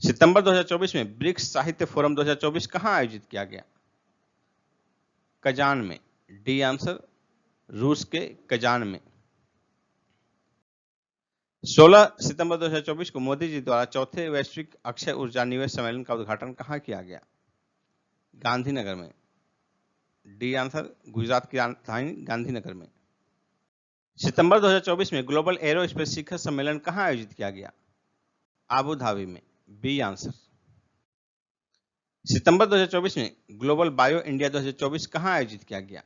सितंबर 2024 में ब्रिक्स साहित्य फोरम 2024 कहां आयोजित किया गया? कजान में। डी आंसर रूस के कजान में। 16 सितंबर 2024 को मोदी जी द्वारा चौथे वैश्विक अक्षय ऊर्जा निवेश सम्मेलन का उद्घाटन कहां किया गया? गांधीनगर में। डी आंसर गुजरात की राजधानी गांधीनगर में। सितंबर 2024 में ग्लोबल एरो स्पेस शिखर सम्मेलन कहां आयोजित किया गया? आबू धाबी में। B answer. सितंबर 2024 में ग्लोबल बायो इंडिया 2024 कहां आयोजित किया गया?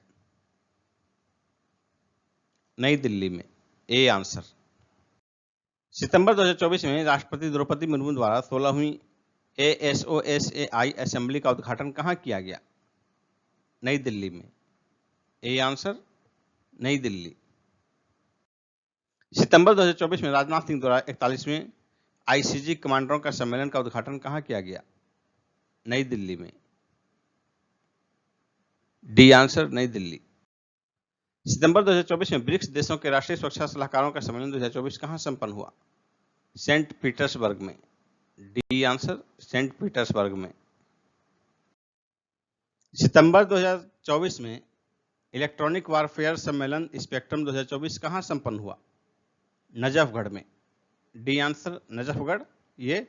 नई दिल्ली में। A answer. सितंबर 2024 में राष्ट्रपति द्रौपदी मुर्मू द्वारा 16वीं ASOSAI असेंबली का उद्घाटन कहां किया गया? नई दिल्ली में। ए आंसर नई दिल्ली। सितंबर 2024 में राजनाथ सिंह द्वारा 41वें आईसीजी कमांडरों का सम्मेलन का उद्घाटन कहां किया गया? नई दिल्ली में। डी आंसर नई दिल्ली। सितंबर 2024 में ब्रिक्स देशों के राष्ट्रीय सुरक्षा सलाहकारों का सम्मेलन 2024 कहां संपन्न हुआ? सेंट पीटर्सबर्ग में। डी आंसर सेंट पीटर्सबर्ग में। सितंबर 2024 में इलेक्ट्रॉनिक वारफेयर सम्मेलन स्पेक्ट्रम 2024 कहां संपन्न हुआ? नजफगढ़ में। D answer Najafgarh. ये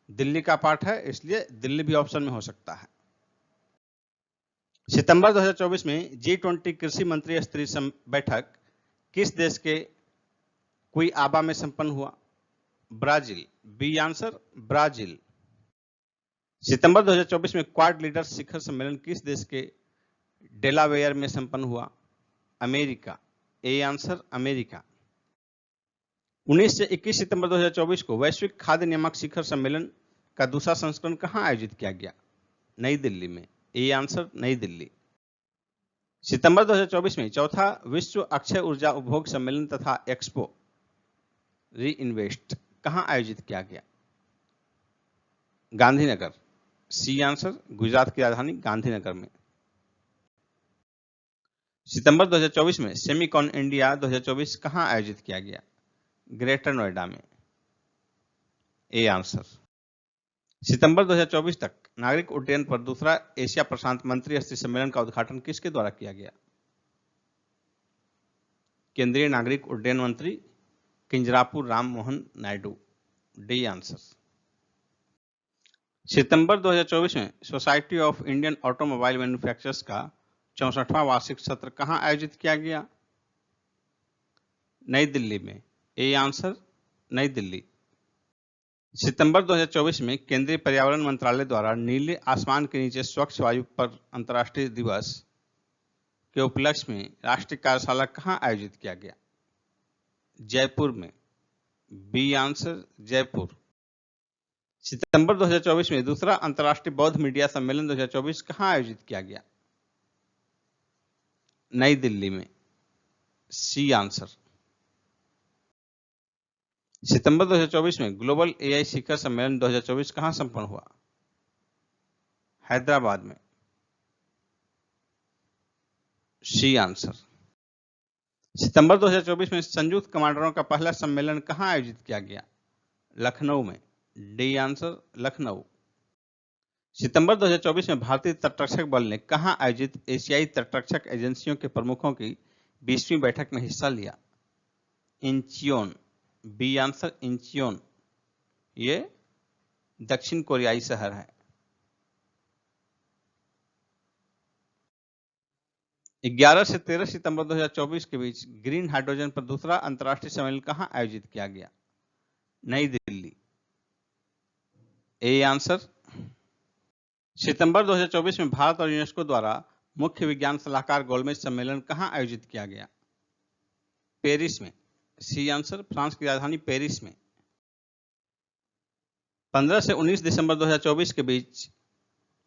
दिल्ली का पार्ट है, इसलिए दिल्ली भी ऑप्शन में हो सकता है। सितंबर 2024 में G20 कृषि मंत्री स्तरीय बैठक किस देश के क्विआबा में संपन्न हुआ? ब्राजील। B answer Brazil. सितंबर 2024 में क्वाड लीडर्स शिखर सम्मेलन किस देश के डेलावेयर में संपन्न हुआ? अमेरिका। A answer America. 19 से 21 सितंबर 2024 को वैश्विक खाद्य नियामक शिखर सम्मेलन का दूसरा संस्करण कहां आयोजित किया गया? नई दिल्ली में। ए आंसर नई दिल्ली। सितंबर 2024 में चौथा विश्व अक्षय ऊर्जा उपभोग सम्मेलन तथा एक्सपो री इन्वेस्ट कहां आयोजित किया गया? गांधीनगर। सी आंसर गुजरात की राजधानी गांधीनगर में। सितंबर 2024 में सेमीकॉन इंडिया 2024 कहां आयोजित किया गया? ग्रेटर नोएडा में। A answer. सितंबर 2024 तक नागरिक उड्डयन पर दूसरा एशिया प्रशांत मंत्री स्तरीय सम्मेलन का उद्घाटन किसके द्वारा किया गया? केंद्रीय नागरिक उड्डयन मंत्री किंजरापू राम मोहन नायडू। D answer. सितंबर 2024 में society of Indian automobile manufacturers का 64वां वार्षिक सत्र कहां आयोजित किया गया? नई दिल्ली में। ए आंसर नई दिल्ली। सितंबर 2024 में केंद्रीय पर्यावरण मंत्रालय द्वारा नीले आसमान के नीचे स्वच्छ वायु पर अंतर्राष्ट्रीय दिवस के उपलक्ष्य में राष्ट्रीय कार्यशाला कहां आयोजित किया गया? जयपुर में। B answer Jaipur. सितंबर 2024 में दूसरा अंतर्राष्ट्रीय बौद्ध मीडिया सम्मेलन 2024 कहां आयोजित किया गया? नई दिल्ली में। C answer. सितंबर 2024 में ग्लोबल एआई शिखर सम्मेलन 2024 कहां संपन्न हुआ? हैदराबाद में। C answer. सितंबर 2024 में संयुक्त कमांडरों का पहला सम्मेलन कहां आयोजित किया गया? लखनऊ में। D answer Lucknow. सितंबर 2024 में भारतीय तटरक्षक बल ने कहां आयोजित एशियाई तटरक्षक एजेंसियों के प्रमुखों की 20वीं बैठक में हिस्सा लिया? इंचियोन। B answer Incheon. ये दक्षिण कोरियाई शहर है। 11 से 13 सितंबर 2024 के बीच ग्रीन हाइड्रोजन पर दूसरा अंतर्राष्ट्रीय सम्मेलन कहां आयोजित किया गया? नई दिल्ली। A answer. सितंबर 2024 में भारत और यूनेस्को द्वारा मुख्य विज्ञान सलाहकार गोलमेज सम्मेलन कहां आयोजित किया गया? पेरिस में। सी आंसर फ्रांस की राजधानी पेरिस में। 15 से 19 दिसंबर 2024 के बीच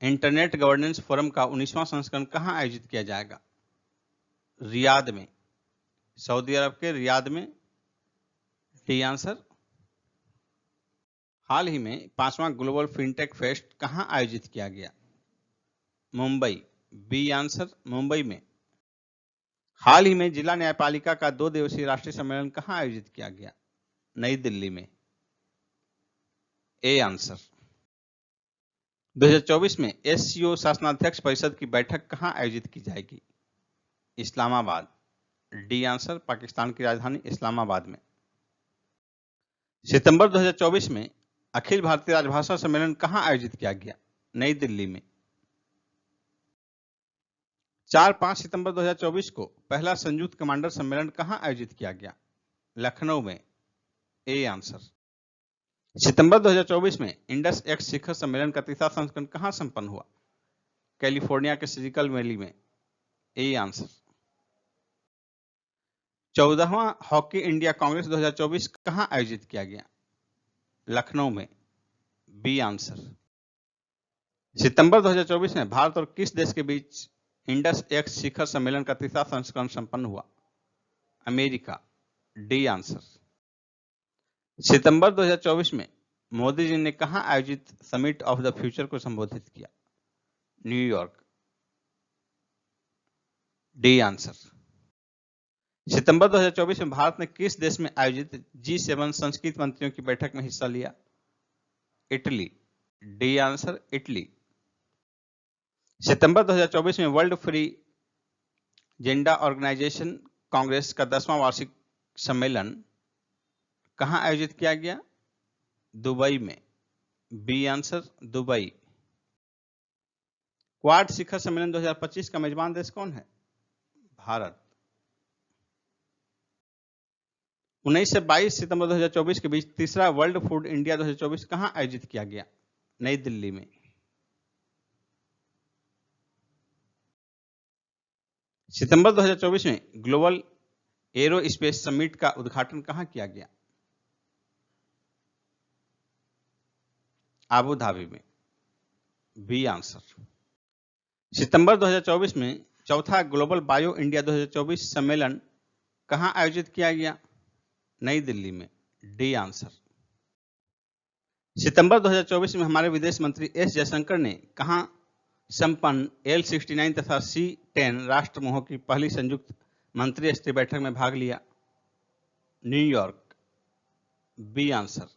इंटरनेट गवर्नेंस फोरम का 19वां संस्करण कहां आयोजित किया जाएगा? रियाद में। सऊदी अरब के रियाद में। D answer. हाल ही में 5वां ग्लोबल फिनटेक फेस्ट कहां आयोजित किया गया? मुंबई। बी आंसर मुंबई में। हाल ही में जिला न्यायपालिका का 2 दिवसीय राष्ट्रीय सम्मेलन कहां आयोजित किया गया? नई दिल्ली में। A answer. 2024 में एससीओ शासनाध्यक्ष परिषद की बैठक कहां आयोजित की जाएगी? इस्लामाबाद। डी आंसर पाकिस्तान की राजधानी इस्लामाबाद में। सितंबर 2024 में अखिल भारतीय राजभाषा सम्मेलन कहां आयोजित किया गया? नई दिल्ली में। 4-5 सितंबर 2024 को पहला संयुक्त कमांडर सम्मेलन कहां आयोजित किया गया? लखनऊ में। A answer. सितंबर 2024 में इंडस एक्स शिखर सम्मेलन का तीसरा संस्करण कहां संपन्न हुआ? कैलिफोर्निया के सिलिकॉन वैली में। A answer. 14वां हॉकी इंडिया कांग्रेस 2024 कहां आयोजित किया गया? लखनऊ में। B answer. सितंबर 2024 में भारत और किस देश के बीच इंडस एक्स शिखर सम्मेलन का तीसरा संस्करण संपन्न हुआ? America, D answer. सितंबर 2024 में मोदी जी ने कहां आयोजित समिट ऑफ द फ्यूचर को संबोधित किया? New York, D answer. सितंबर 2024 में भारत ने किस देश में आयोजित G7 संस्कृत मंत्रियों की बैठक में हिस्सा लिया? Italy, D answer, Italy. सितंबर 2024 में world free zones organisation congress का 10वां वार्षिक सम्मेलन कहां आयोजित किया गया? दुबई में, बी आंसर, दुबई। क्वाड शिखर सम्मेलन 2025 का मेजबान देश कौन है? भारत। 19 से 22 सितंबर 2024 के बीच तीसरा वर्ल्ड फूड इंडिया 2024 कहां आयोजित किया गया? नई दिल्ली में। सितंबर 2024 में ग्लोबल एरो स्पेस समिट का उद्घाटन कहां किया गया? आबू धाबी में, बी आंसर। सितंबर 2024 में चौथा ग्लोबल बायो इंडिया 2024 सम्मेलन कहां आयोजित किया गया? नई दिल्ली में, डी आंसर। सितंबर 2024 में हमारे विदेश मंत्री एस जयशंकर ने कहां संपन्न L69 तथा C10 राष्ट्र समूहों की पहली संयुक्त मंत्री स्तरीय बैठक में भाग लिया? New York, B answer.